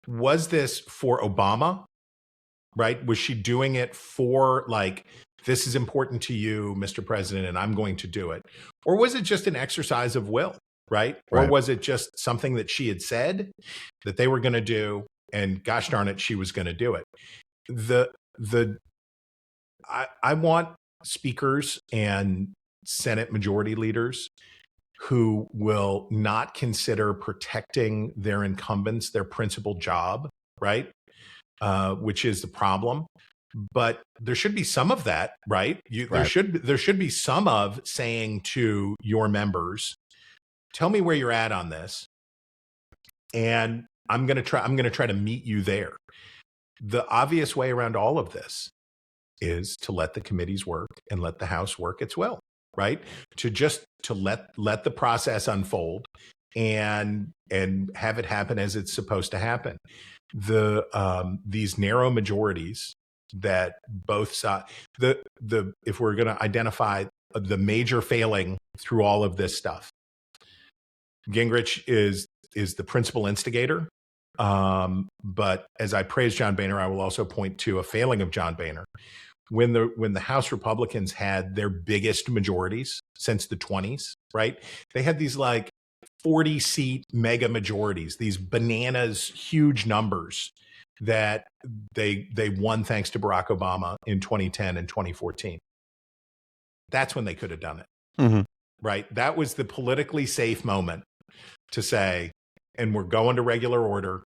S2: was this for Obama, right? Was she doing it for this is important to you, Mr. President, and I'm going to do it? Or was it just an exercise of will, right? Or was it just something that she had said that they were going to do, and gosh darn it, she was going to do it? I want speakers and Senate majority leaders who will not consider protecting their incumbents their principal job, right? Which is the problem. But there should be some of that, right? There should be some of saying to your members, tell me where you're at on this, and I'm going to try to meet you there. The obvious way around all of this is to let the committees work and let the House work its will, right? To let the process unfold and have it happen as it's supposed to happen. These narrow majorities that both sides, if we're going to identify the major failing through all of this stuff, Gingrich is the principal instigator. But as I praise John Boehner, I will also point to a failing of John Boehner. When the House Republicans had their biggest majorities since the 1920s, right? They had these 40-seat mega majorities, these bananas, huge numbers that they won thanks to Barack Obama in 2010 and 2014. That's when they could have done it,
S1: mm-hmm.
S2: right? That was the politically safe moment to say, and we're going to regular order,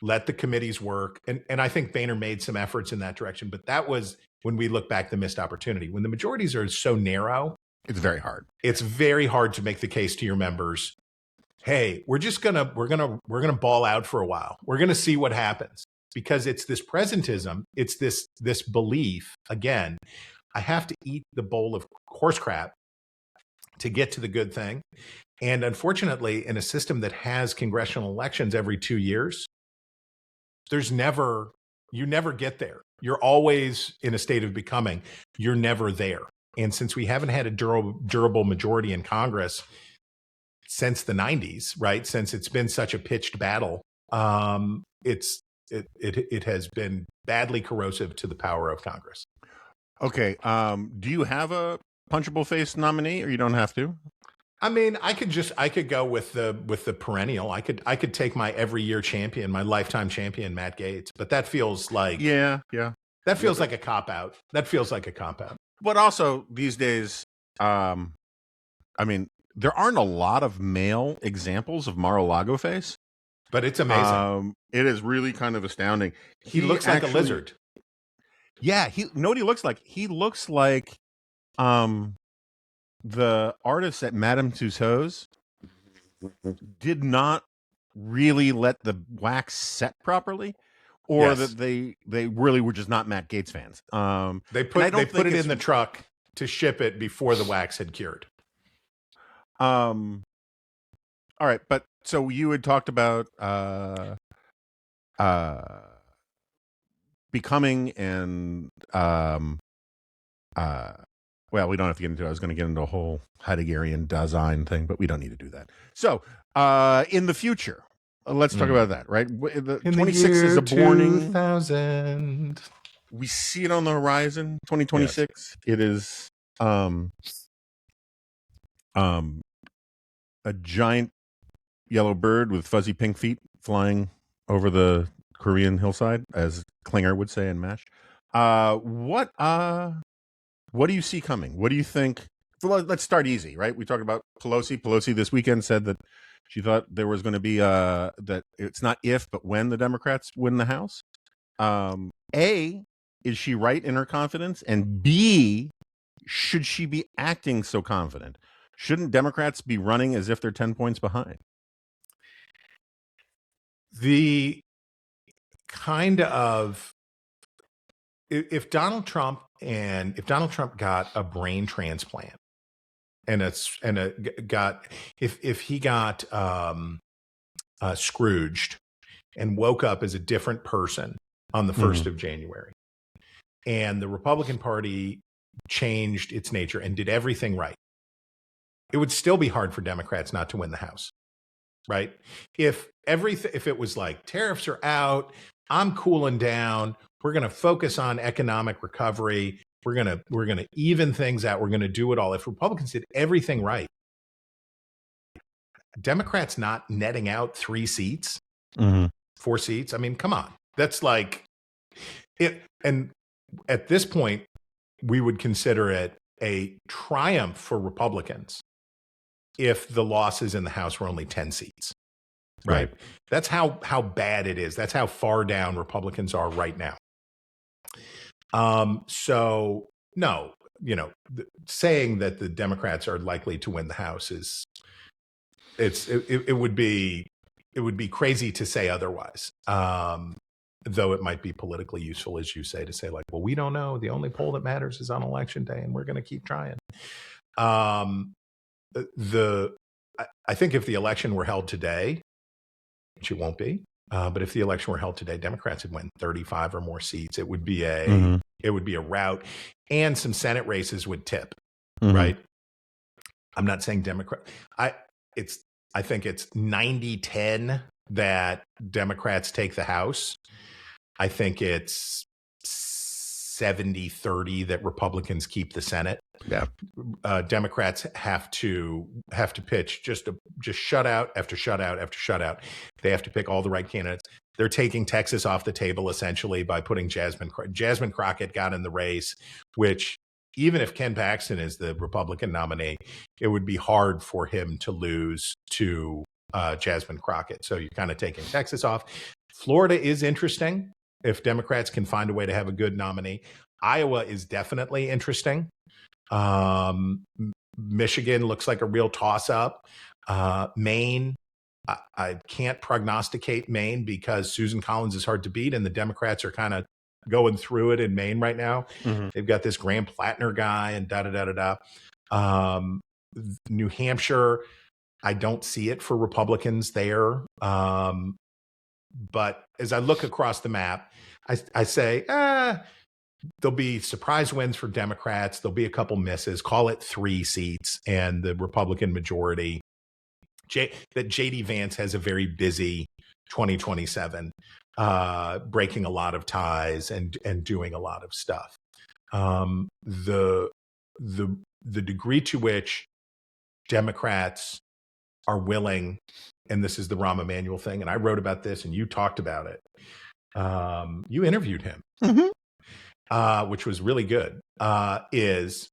S2: let the committees work. And I think Boehner made some efforts in that direction, but that was, when we look back, the missed opportunity. When the majorities are so narrow,
S1: it's very hard.
S2: It's very hard to make the case to your members, hey, we're gonna ball out for a while. We're gonna see what happens. Because it's this presentism, it's this belief, again, I have to eat the bowl of horse crap to get to the good thing. And unfortunately, in a system that has congressional elections every 2 years, you never get there. You're always in a state of becoming. You're never there. And since we haven't had a durable majority in Congress, since the 90s, right? Since it's been such a pitched battle, it has been badly corrosive to the power of Congress.
S1: Okay. Do you have a punchable face nominee, or you don't have to?
S2: I mean, I could go with the perennial. I could take my every year champion, my lifetime champion, Matt Gaetz, but that feels like that feels like a cop out. That feels like a cop out.
S1: But also these days, I mean, there aren't a lot of male examples of Mar-a-Lago face,
S2: but it's amazing.
S1: It is really kind of astounding.
S2: He looks like a lizard.
S1: Yeah, know what he looks like? He looks like the artists at Madame Tussauds did not really let the wax set properly, or that they really were just not Matt Gaetz fans.
S2: They put it in the truck to ship it before the wax had cured.
S1: All right, but so you had talked about becoming and well, we don't have to get into it. I was going to get into a whole Heideggerian Dasein thing, but we don't need to do that. So, in the future, let's talk about that, right? The 26 is a borning.
S2: 2000.
S1: We see it on the horizon. 2026. Yes. It is a giant yellow bird with fuzzy pink feet flying over the Korean hillside, as Klinger would say in MASH. What do you see coming? What do you think? Let's start easy, right? We talked about Pelosi. Pelosi this weekend said that she thought there was going to be that it's not if, but when the Democrats win the House. A, is she right in her confidence? And B, should she be acting so confident? Shouldn't Democrats be running as if they're 10 points behind?
S2: The kind of if Donald Trump got a brain transplant if he got Scrooged and woke up as a different person on the 1st of January, and the Republican Party changed its nature and did everything right, it would still be hard for Democrats not to win the House, right? If it was like tariffs are out, I'm cooling down, we're going to focus on economic recovery, we're going to even things out, we're going to do it all. If Republicans did everything right, Democrats not netting out 3 seats, 4 seats. I mean, come on. That's like it. And at this point, we would consider it a triumph for Republicans if the losses in the House were only 10 seats. Right. That's how bad it is. That's how far down Republicans are right now. So no, saying that the Democrats are likely to win the House it would be crazy to say otherwise. Though it might be politically useful, as you say, to say like, well, we don't know. The only poll that matters is on election day, and we're going to keep trying. I think if the election were held today, which it won't be, but if the election were held today, Democrats would win 35 or more seats. It would be a rout, and some Senate races would tip. Right. I'm not saying Democrat. I think it's 90-10 that Democrats take the House. I think it's 70-30 that Republicans keep the Senate. Yeah. Democrats have to pitch just shutout after shutout after shutout. They have to pick all the right candidates. They're taking Texas off the table essentially by putting Jasmine Crockett got in the race, which even if Ken Paxton is the Republican nominee, it would be hard for him to lose to Jasmine Crockett. So you're kind of taking Texas off. Florida is interesting if Democrats can find a way to have a good nominee. Iowa is definitely interesting. Michigan looks like a real toss-up. Maine, I can't prognosticate Maine because Susan Collins is hard to beat, and the Democrats are kind of going through it in Maine right now. They've got this Graham Plattner guy and da-da-da-da-da. New Hampshire, I don't see it for Republicans there. But as I look across the map, I say, there'll be surprise wins for Democrats. There'll be a couple misses, call it 3 seats, and the Republican majority that JD Vance has a very busy 2027, breaking a lot of ties and doing a lot of stuff. The degree to which Democrats are willing, and this is the Rahm Emanuel thing, and I wrote about this and you talked about it. You interviewed him, which was really good, is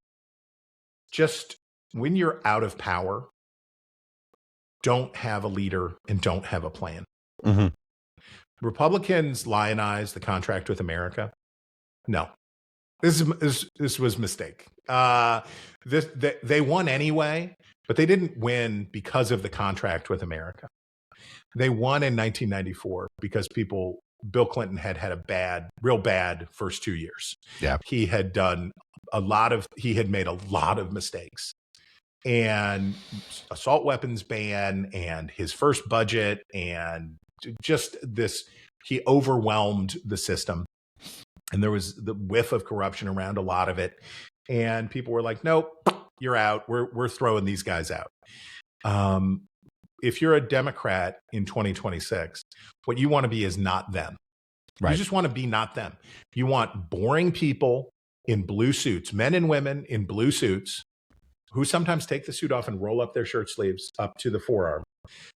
S2: just when you're out of power, don't have a leader and don't have a plan.
S1: Mm-hmm.
S2: Republicans lionize the contract with America. No, this was a mistake. They won anyway, but they didn't win because of the contract with America. They won in 1994 because Bill Clinton had a real bad first 2 years.
S1: Yeah.
S2: He had made a lot of mistakes, and assault weapons ban and his first budget and just this, he overwhelmed the system. And there was the whiff of corruption around a lot of it. And people were like, nope, you're out. We're throwing these guys out. If you're a Democrat in 2026, what you want to be is not them. Right. You just want to be not them. You want boring people in blue suits, men and women in blue suits, who sometimes take the suit off and roll up their shirt sleeves up to the forearm.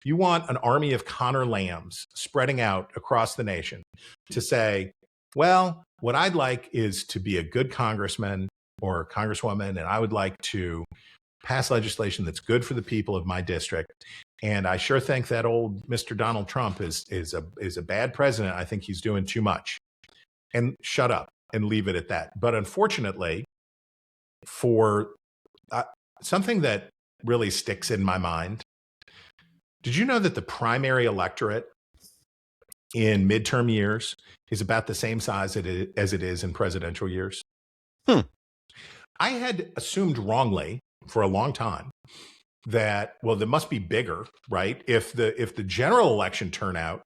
S2: You want an army of Connor Lambs spreading out across the nation to say, well, what I'd like is to be a good congressman or congresswoman, and I would like to pass legislation that's good for the people of my district. And I sure think that old Mr. Donald Trump is a bad president. I think he's doing too much. And shut up and leave it at that. But unfortunately, for something that really sticks in my mind, did you know that the primary electorate in midterm years is about the same size as it is in presidential years? I had assumed wrongly for a long time that, well, they must be bigger, right? If the general election turnout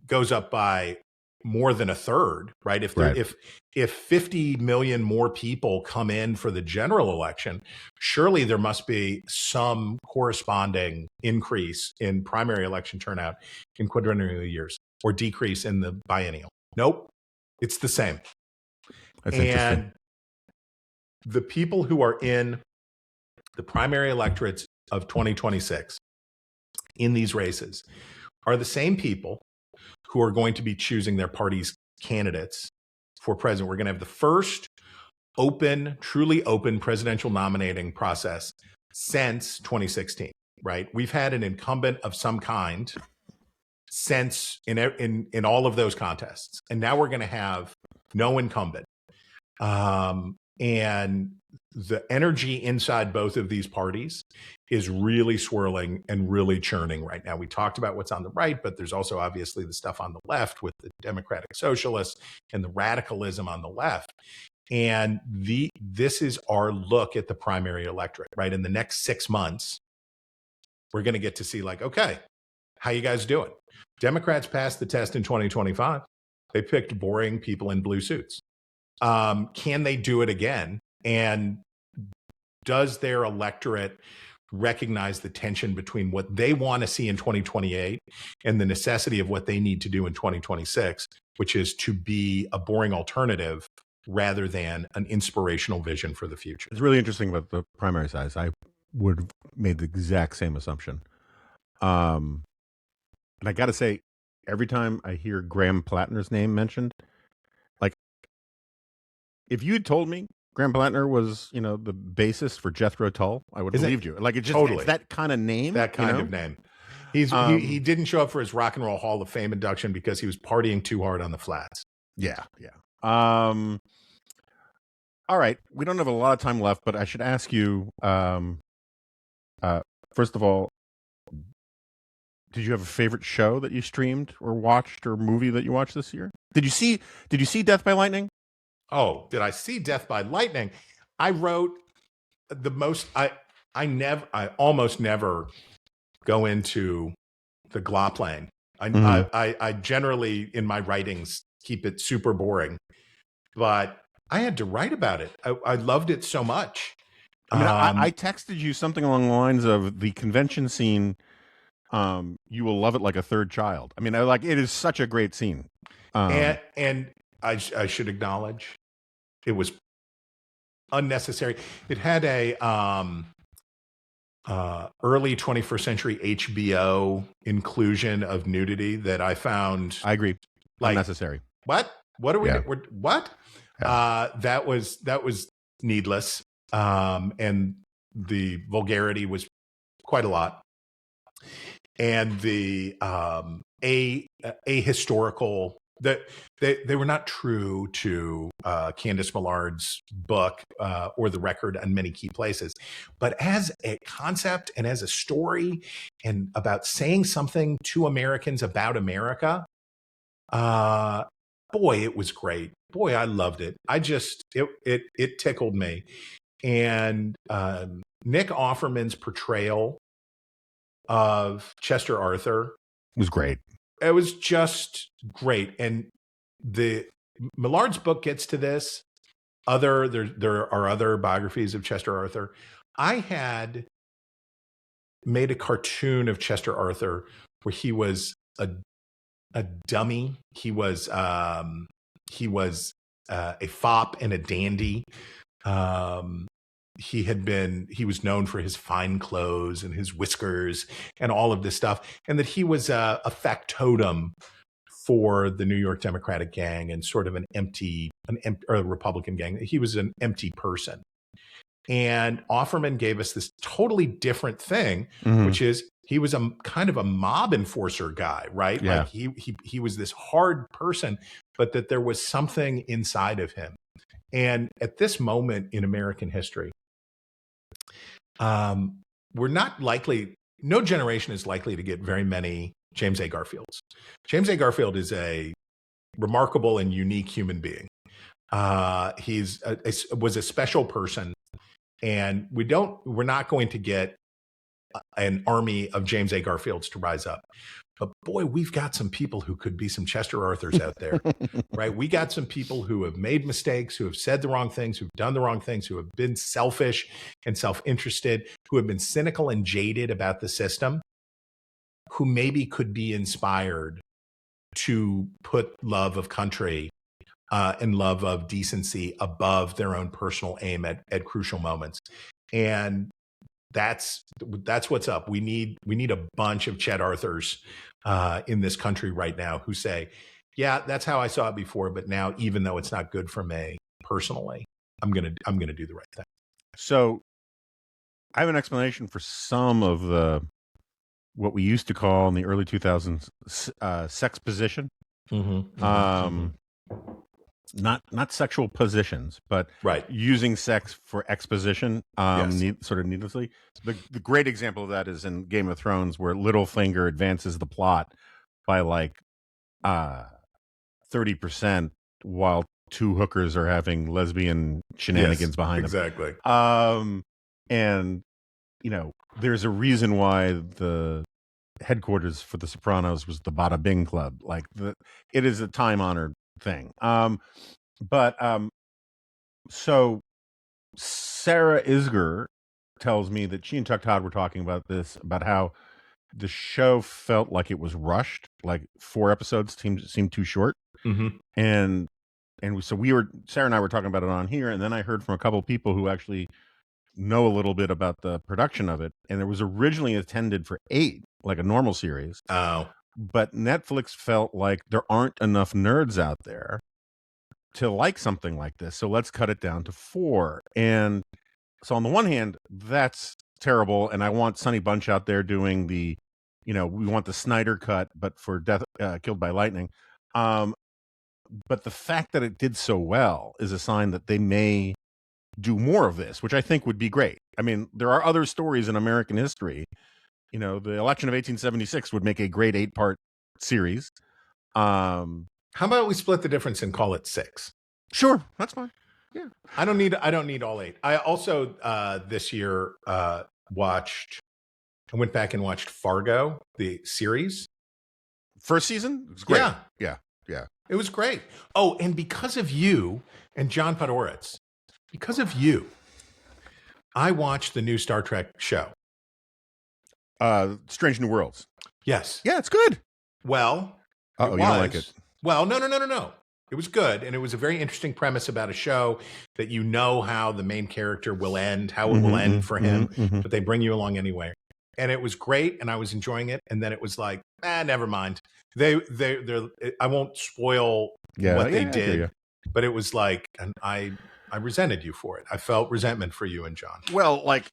S2: goes up by more than a third, right? If 50 million more people come in for the general election, surely there must be some corresponding increase in primary election turnout in quadrennial years or decrease in the biennial. Nope, it's the same.
S1: That's interesting.
S2: The people who are in the primary electorates of 2026 in these races are the same people who are going to be choosing their party's candidates for president. We're going to have the first truly open presidential nominating process since 2016, right? We've had an incumbent of some kind since in all of those contests. And now we're going to have no incumbent. And the energy inside both of these parties is really swirling and really churning right now. We talked about what's on the right, but there's also obviously the stuff on the left with the Democratic Socialists and the radicalism on the left. And this is our look at the primary electorate, right? In the next 6 months, we're going to get to see like, okay, how you guys doing? Democrats passed the test in 2025. They picked boring people in blue suits. Can they do it again? And does their electorate recognize the tension between what they want to see in 2028 and the necessity of what they need to do in 2026, which is to be a boring alternative rather than an inspirational vision for the future?
S1: It's really interesting about the primary size. I would have made the exact same assumption. And I got to say, every time I hear Graham Plattner's name mentioned, like, if you had told me Graham Plattner was, the bassist for Jethro Tull, I would have believed you. Like, it's that kind of name.
S2: That kind of name. He didn't show up for his Rock and Roll Hall of Fame induction because he was partying too hard on the flats.
S1: Yeah. All right. We don't have a lot of time left, but I should ask you, first of all, did you have a favorite show that you streamed or watched or movie that you watched this year? Did you see Death by Lightning?
S2: Oh, did I see Death by Lightning? I wrote the most. I almost never go into the glop lane. I generally in my writings keep it super boring, but I had to write about it. I loved it so much.
S1: I mean, I texted you something along the lines of the convention scene You will love it like a third child. I mean, like, it is such a great scene.
S2: And I should acknowledge it was unnecessary. It had a early 21st century HBO inclusion of nudity that I found
S1: I agree.
S2: like
S1: Unnecessary.
S2: what are we
S1: Yeah.
S2: what
S1: Yeah.
S2: that was needless, and the vulgarity was quite a lot, and the ahistorical that they were not true to Candace Millard's book or the record in many key places, but as a concept and as a story and about saying something to Americans about America, boy, it was great. Boy, I loved it. It tickled me. And Nick Offerman's portrayal of Chester Arthur
S1: was great.
S2: It was just great. And the Millard's book gets to this. There are other biographies of Chester Arthur. I had made a cartoon of Chester Arthur where he was a dummy. He was a fop and a dandy. He was known for his fine clothes and his whiskers and all of this stuff, and that he was a factotum for the New York Democratic gang and sort of an empty or Republican gang. He was an empty person. And Offerman gave us this totally different thing, which is he was a kind of a mob enforcer guy, right?
S1: Yeah.
S2: Like he was this hard person, but that there was something inside of him. And at this moment in American history, we're not likely, no generation is likely to get very many James A. Garfields. James A. Garfield is a remarkable and unique human being. Was a special person, and we're not going to get an army of James A. Garfields to rise up. But boy, we've got some people who could be some Chester Arthurs out there, right? We got some people who have made mistakes, who have said the wrong things, who've done the wrong things, who have been selfish and self-interested, who have been cynical and jaded about the system, who maybe could be inspired to put love of country and love of decency above their own personal aim at crucial moments. And that's what's up. We need a bunch of Chet Arthurs in this country right now who say, yeah, that's how I saw it before, but now, even though it's not good for me personally, I'm gonna do the right thing.
S1: So I have an explanation for some of what we used to call in the early 2000s sex position. Not sexual positions, but using sex for exposition, sort of needlessly. The great example of that is in Game of Thrones, where Littlefinger advances the plot by like 30%, while two hookers are having lesbian shenanigans behind them.
S2: Exactly.
S1: And there's a reason why the headquarters for The Sopranos was the Bada Bing Club. Like it is a time honored thing. So Sarah Isger tells me that she and Chuck Todd were talking about this, about how the show felt like it was rushed, like 4 episodes seemed too short. And so Sarah and I were talking about it on here, and then I heard from a couple of people who actually know a little bit about the production of it, and it was originally intended for 8, like a normal series. But Netflix felt like there aren't enough nerds out there to like something like this, so let's cut it down to 4. And so on the one hand, that's terrible, and I want Sonny Bunch out there doing we want the Snyder cut, but for Death Killed by Lightning. But the fact that it did so well is a sign that they may do more of this, which I think would be great. I mean, there are other stories in American history. The election of 1876 would make a great 8-part series.
S2: How about we split the difference and call it 6?
S1: Sure, that's fine. Yeah,
S2: I don't need all 8. I also this year I went back and watched Fargo, the series.
S1: First season? It was great. Yeah.
S2: It was great. Oh, and because of you and John Podhoretz, because of you, I watched the new Star Trek show.
S1: Strange New Worlds.
S2: Yes.
S1: Yeah, it's good.
S2: Well,
S1: Uh-oh, you don't like it.
S2: Well, no. It was good, and it was a very interesting premise about a show that you know how the main character will end, how it will end for him, but they bring you along anyway. And it was great, and I was enjoying it. And then it was like, never mind. They're. I won't spoil what they did, but it was like, and I resented you for it. I felt resentment for you and John.
S1: Well, like,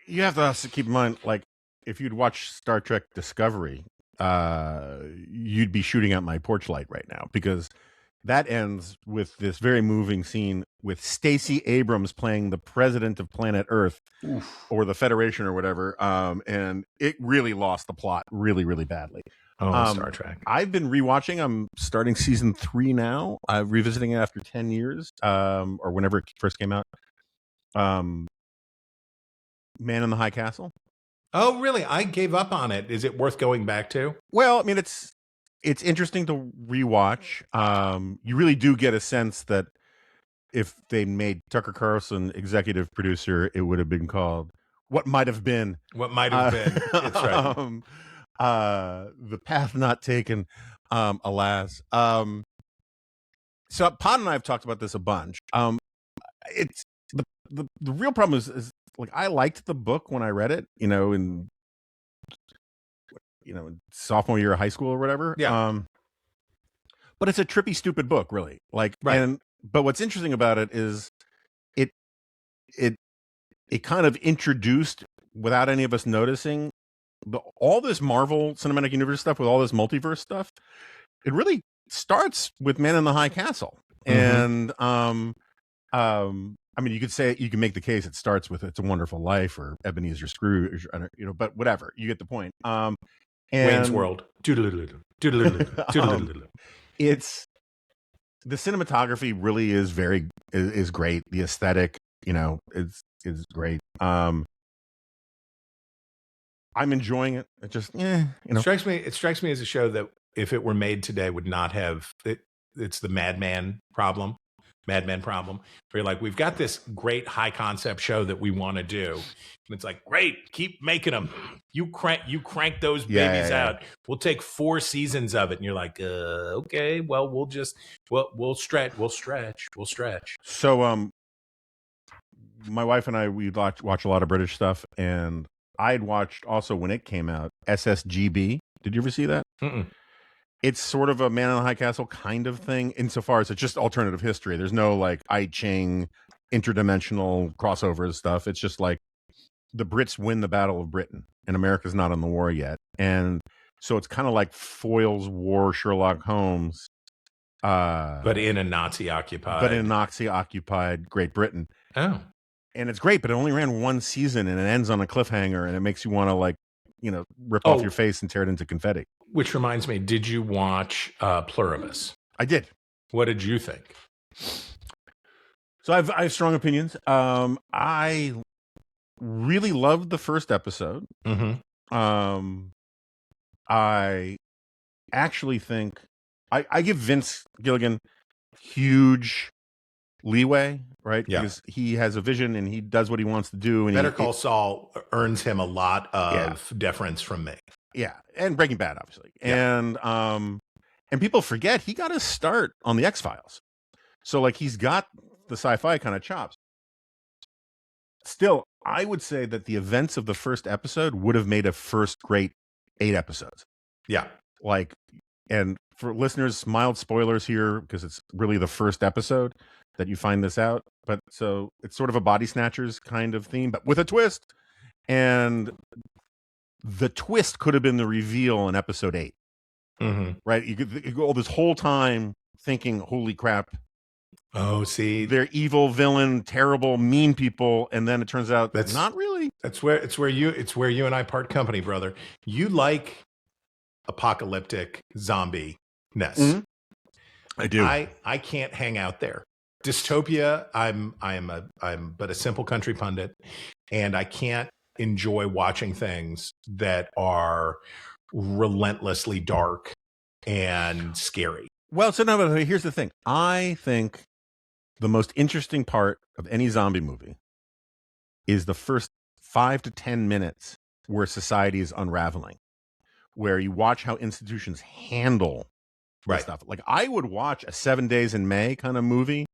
S1: you have to also keep in mind, like, if you'd watch Star Trek Discovery, you'd be shooting out my porch light right now, because that ends with this very moving scene with Stacey Abrams playing the president of planet Earth. Oof. Or the Federation or whatever. And it really lost the plot really, really badly.
S2: Star Trek.
S1: I've been rewatching. I'm starting season 3 now. I'm revisiting it after 10 years, or whenever it first came out. Man in the High Castle.
S2: Oh, really? I gave up on it. Is it worth going back to?
S1: Well, I mean, it's interesting to rewatch. You really do get a sense that if they made Tucker Carlson executive producer, it would have been called What Might Have Been.
S2: What Might Have Been. That's right.
S1: The Path Not Taken, alas. So Pod and I have talked about this a bunch. It's the real problem is like, I liked the book when I read it, in sophomore year of high school or whatever.
S2: Yeah.
S1: But it's a trippy, stupid book, really. Like,
S2: right.
S1: But what's interesting about it is it kind of introduced, without any of us noticing, all this Marvel Cinematic Universe stuff with all this multiverse stuff. It really starts with Man in the High Castle. And I mean, you can make the case it starts with It's a Wonderful Life or Ebenezer Scrooge, but whatever, you get the point.
S2: Wayne's World.
S1: It's the cinematography really is is great. The aesthetic, is great. I'm enjoying it. It just,
S2: It strikes me as a show that if it were made today would not have it. It's the Madman problem, where you're like, we've got this great high concept show that we want to do, and it's like, great, keep making them. You crank those babies out. We'll take 4 seasons of it, and you're like, okay, well, we'll stretch.
S1: So, my wife and I, we watch a lot of British stuff, and I'd watched also when it came out, SSGB. Did you ever see that?
S2: Mm-mm.
S1: It's sort of a Man in the High Castle kind of thing, insofar as it's just alternative history. There's no like I Ching interdimensional crossover stuff. It's just like the Brits win the Battle of Britain and America's not in the war yet. And so it's kind of like Foyle's War, Sherlock Holmes.
S2: But in a Nazi occupied
S1: Great Britain.
S2: Oh.
S1: And it's great, but it only ran 1 season and it ends on a cliffhanger, and it makes you want to rip off your face and tear it into confetti.
S2: Which reminds me, did you watch Pluribus?
S1: I did.
S2: What did you think?
S1: So I have strong opinions. I really loved the first episode. I actually think I give Vince Gilligan huge leeway, right?
S2: Yeah.
S1: Because he has a vision and he does what he wants to do. And
S2: Better Call Saul earns him a lot of deference from me.
S1: Yeah, and Breaking Bad, obviously.
S2: Yeah.
S1: And people forget he got his start on the X-Files. So like he's got the sci-fi kind of chops. Still, I would say that the events of the first episode would have made a first great 8 episodes.
S2: Yeah.
S1: And for listeners, mild spoilers here, because it's really the first episode that you find this out. But so it's sort of a Body Snatchers kind of theme, but with a twist. And the twist could have been the reveal in episode 8. Right? You go this whole time thinking, holy crap.
S2: Oh, see,
S1: they're evil, villain, terrible, mean people, and then it turns out that's not really.
S2: It's where you and I part company, brother. You like apocalyptic zombie-ness.
S1: I do.
S2: I can't hang out there. Dystopia, I'm but a simple country pundit, and I can't enjoy watching things that are relentlessly dark and scary.
S1: Well, so no, but here's the thing. I think the most interesting part of any zombie movie is the first 5 to 10 minutes where society is unraveling, where you watch how institutions handle this stuff. Like I would watch a 7 Days in May kind of movie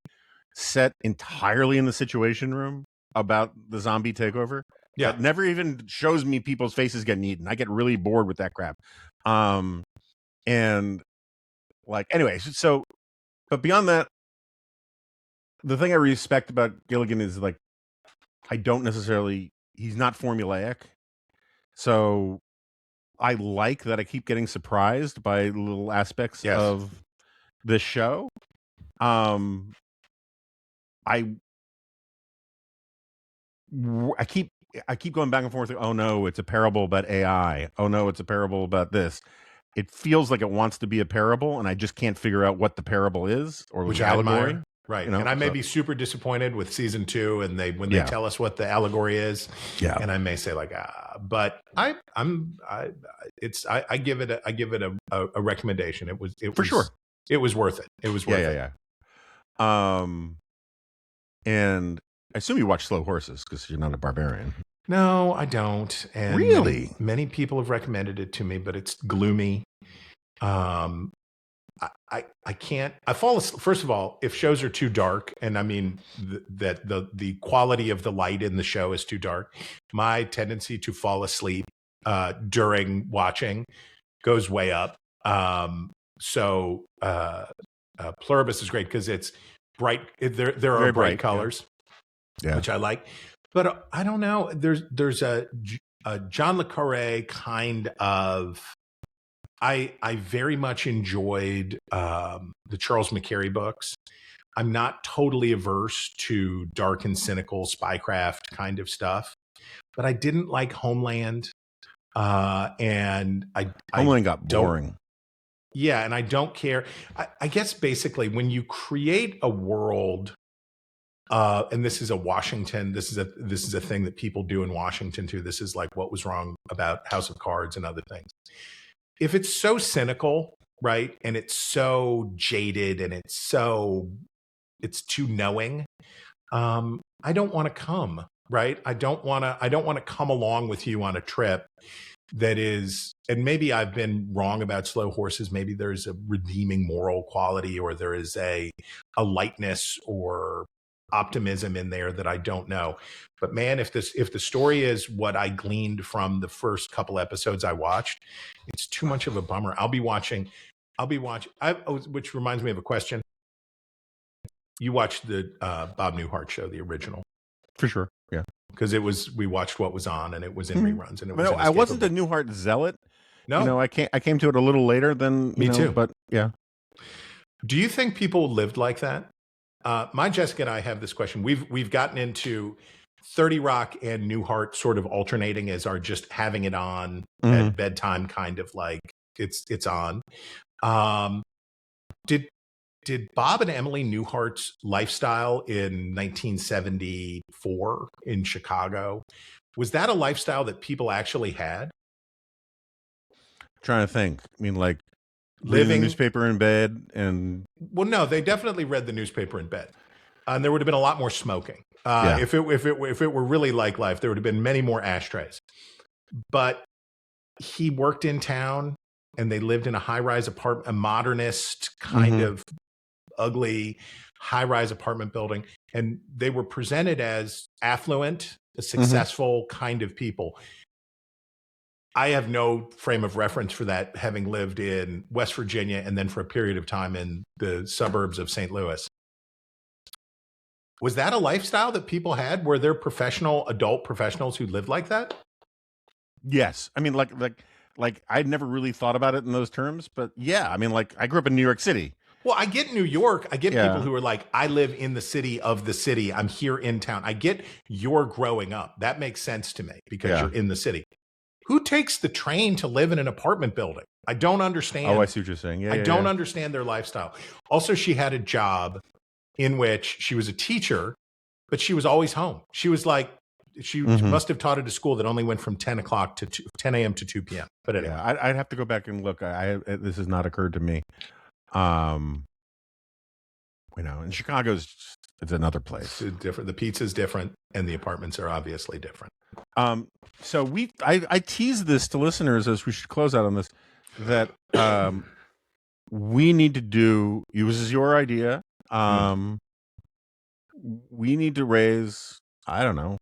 S1: set entirely in the Situation Room about the zombie takeover.
S2: Yeah.
S1: That never even shows me people's faces getting eaten. I get really bored with that crap. And like, anyway, so, but beyond that, the thing I respect about Gilligan is like, he's not formulaic. So I like that I keep getting surprised by little aspects of this show. I keep going back and forth. Oh no, it's a parable about AI. Oh no, it's a parable about this. It feels like it wants to be a parable, and I just can't figure out what the parable is or
S2: which
S1: the
S2: I
S1: allegory.
S2: admire. Right.
S1: You know,
S2: and I may be super disappointed with season 2 and they tell us what the allegory is.
S1: Yeah.
S2: And I may say like, but I give it a recommendation. It was
S1: for sure.
S2: It was worth it. It was worth it.
S1: Yeah. And I assume you watch Slow Horses because you're not a barbarian.
S2: No, I don't. And
S1: really,
S2: many people have recommended it to me, but it's gloomy. I can't. I fall asleep. First of all, if shows are too dark, and I mean that the quality of the light in the show is too dark, my tendency to fall asleep during watching goes way up. So Pluribus is great because it's bright. There are bright colors, which I like. But I don't know. There's a John le Carré kind of. I very much enjoyed the Charles McCarry books. I'm not totally averse to dark and cynical spycraft kind of stuff, but I didn't like Homeland, and
S1: Homeland got boring.
S2: Yeah, and I don't care. I guess basically when you create a world, and this is a Washington. This is a thing that people do in Washington too. This is like what was wrong about House of Cards and other things. If it's so cynical, right, and it's so jaded and it's too knowing, I don't want to come, right? I don't want to come along with you on a trip that is, and maybe I've been wrong about Slow Horses. Maybe there's a redeeming moral quality, or there is a lightness or optimism in there that I don't know. But man, if the story is what I gleaned from the first couple episodes I watched, it's too much of a bummer. I'll be watching. Which reminds me of a question. You watched the Bob Newhart show, the original,
S1: for sure. Yeah,
S2: because we watched what was on, and it was in reruns, and it was.
S1: No, I wasn't a Newhart zealot.
S2: No,
S1: I came to it a little later than
S2: me too.
S1: But yeah,
S2: do you think people lived like that? My Jessica and I have this question. We've gotten into 30 Rock and Newhart sort of alternating as our just having it on at bedtime, kind of like it's on. Did Bob and Emily Newhart's lifestyle in 1974 in Chicago, was that a lifestyle that people actually had?
S1: I'm trying to think. I mean, like living the newspaper in bed and.
S2: Well, no, they definitely read the newspaper in bed, and there would have been a lot more smoking. If it were really like life, there would have been many more ashtrays. But he worked in town, and they lived in a high-rise apartment, a modernist kind of ugly high-rise apartment building, and they were presented as affluent, successful kind of people. I have no frame of reference for that, having lived in West Virginia and then for a period of time in the suburbs of St. Louis. Was that a lifestyle that people had? Were there adult professionals who lived like that?
S1: Yes. I mean, like I'd never really thought about it in those terms, but yeah, I mean, like I grew up in New York City.
S2: Well, I get New York. I get people who are like, I live in the city of the city. I'm here in town. I get your growing up. That makes sense to me because you're in the city. Who takes the train to live in an apartment building? I don't understand.
S1: Oh, I see what you're saying. Yeah,
S2: I don't understand their lifestyle. Also, she had a job in which she was a teacher, but she was always home. She was like, she must have taught at a school that only went from 10 a.m. to 2 p.m. But anyway.
S1: Yeah, I'd have to go back and look. This has not occurred to me. And Chicago's it's another place.
S2: It's different. The pizza's different, and the apartments are obviously different.
S1: So I teased this to listeners as we should close out on this, that we need to do, this is your idea. We need to raise, I don't know,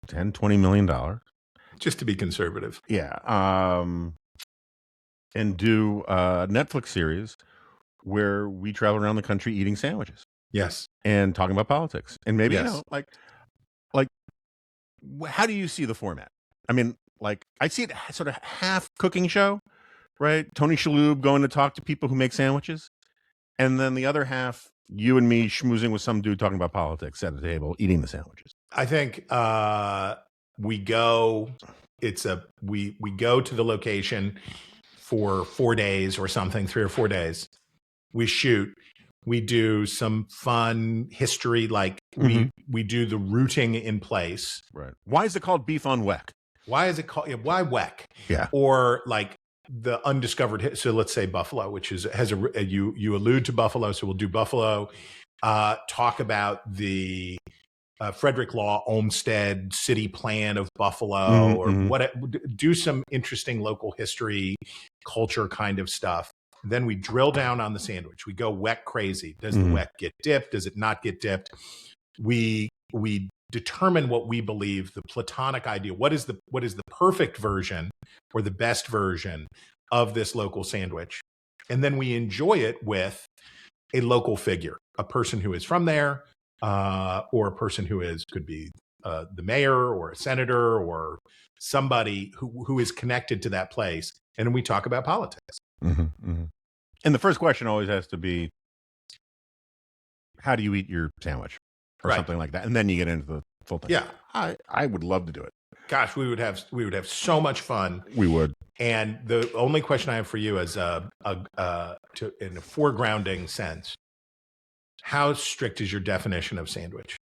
S1: $10-20 million.
S2: Just to be conservative.
S1: Yeah. And do a Netflix series where we travel around the country eating sandwiches.
S2: Yes.
S1: And talking about politics. And maybe,
S2: Yes.
S1: How do you see the format? I mean, I see it sort of half cooking show, right? Tony Shalhoub going to talk to people who make sandwiches. And then the other half, you and me schmoozing with some dude talking about politics at a table, eating the sandwiches.
S2: I think we go to the location for 4 days or something, 3 or 4 days. We shoot. We do some fun history, we do the routing in place.
S1: Right. Why is it called Beef on Weck?
S2: Why is it called? Why Weck?
S1: Yeah.
S2: Or the undiscovered. So let's say Buffalo, which has you allude to Buffalo, so we'll do Buffalo. Talk about the Frederick Law Olmsted city plan of Buffalo, or what. Do some interesting local history, culture kind of stuff. Then we drill down on the sandwich. We go Weck crazy. Does the Weck get dipped? Does it not get dipped? We determine what we believe the platonic ideal. What is the perfect version or the best version of this local sandwich? And then we enjoy it with a local figure, a person who is from there, or a person who could be the mayor or a senator or somebody who is connected to that place. And we talk about politics.
S1: And the first question always has to be, how do you eat your sandwich? Or something like that. And then you get into the full thing.
S2: Yeah.
S1: I would love to do it.
S2: Gosh, we would have so much fun.
S1: We would.
S2: And the only question I have for you is in a foregrounding sense, how strict is your definition of sandwich?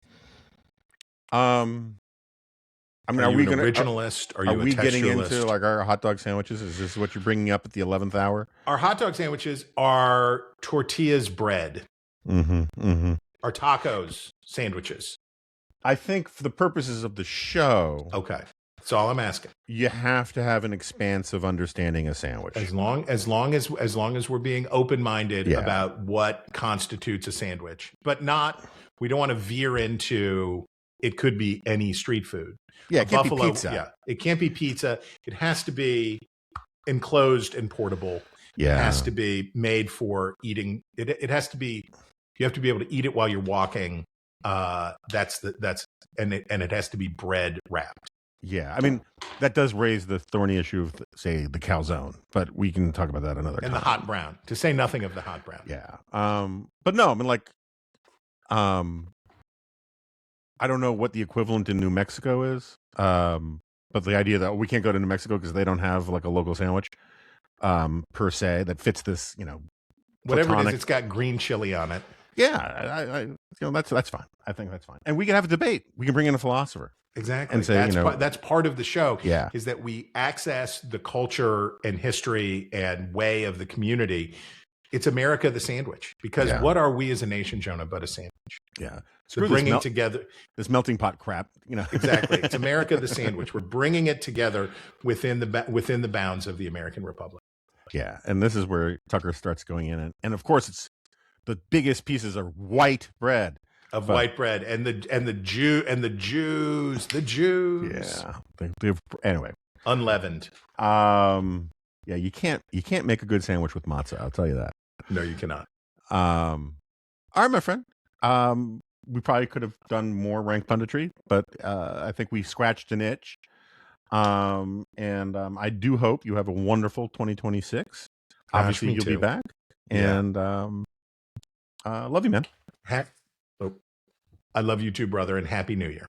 S1: I mean, are we
S2: an originalist? Are you a texturalist?
S1: Getting into our hot dog sandwiches? Is this what you're bringing up at the 11th hour?
S2: Our hot dog sandwiches are tortillas bread. Our tacos sandwiches.
S1: I think for the purposes of the show,
S2: okay, that's all I'm asking.
S1: You have to have an expansive understanding of sandwich.
S2: As long as we're being open-minded about what constitutes a sandwich, but not. We don't want to veer into. It could be any street food.
S1: Yeah, it can't be pizza.
S2: Yeah, it can't be pizza. It has to be enclosed and portable.
S1: Yeah,
S2: it has to be made for eating. It has to be. You have to be able to eat it while you're walking. And it has to be bread wrapped.
S1: Yeah, I mean that does raise the thorny issue of say the calzone, but we can talk about that another time.
S2: And the hot brown, to say nothing of the hot brown.
S1: Yeah, but no, I mean I don't know what the equivalent in New Mexico is, but the idea that we can't go to New Mexico because they don't have a local sandwich per se that fits this,
S2: whatever it is, it's got green chili on it.
S1: Yeah, that's fine. I think that's fine, and we can have a debate. We can bring in a philosopher,
S2: exactly,
S1: and say
S2: that's part of the show.
S1: Yeah,
S2: is that we access the culture and history and way of the community. It's America the sandwich, because what are we as a nation, Jonah, but a sandwich?
S1: Yeah,
S2: so bringing together
S1: this melting pot crap.
S2: Exactly. It's America the sandwich. We're bringing it together within the bounds of the American Republic.
S1: Yeah, and this is where Tucker starts going in, and of course it's. The biggest pieces are white bread.
S2: White bread and the Jews.
S1: Yeah. Anyway.
S2: Unleavened.
S1: Yeah, you can't make a good sandwich with matzah, I'll tell you that.
S2: No, you cannot.
S1: All right, my friend. We probably could have done more rank punditry, but I think we scratched an itch. And I do hope you have a wonderful 2026. Obviously you'll be back. And love you, man.
S2: I love you too, brother, and Happy New Year.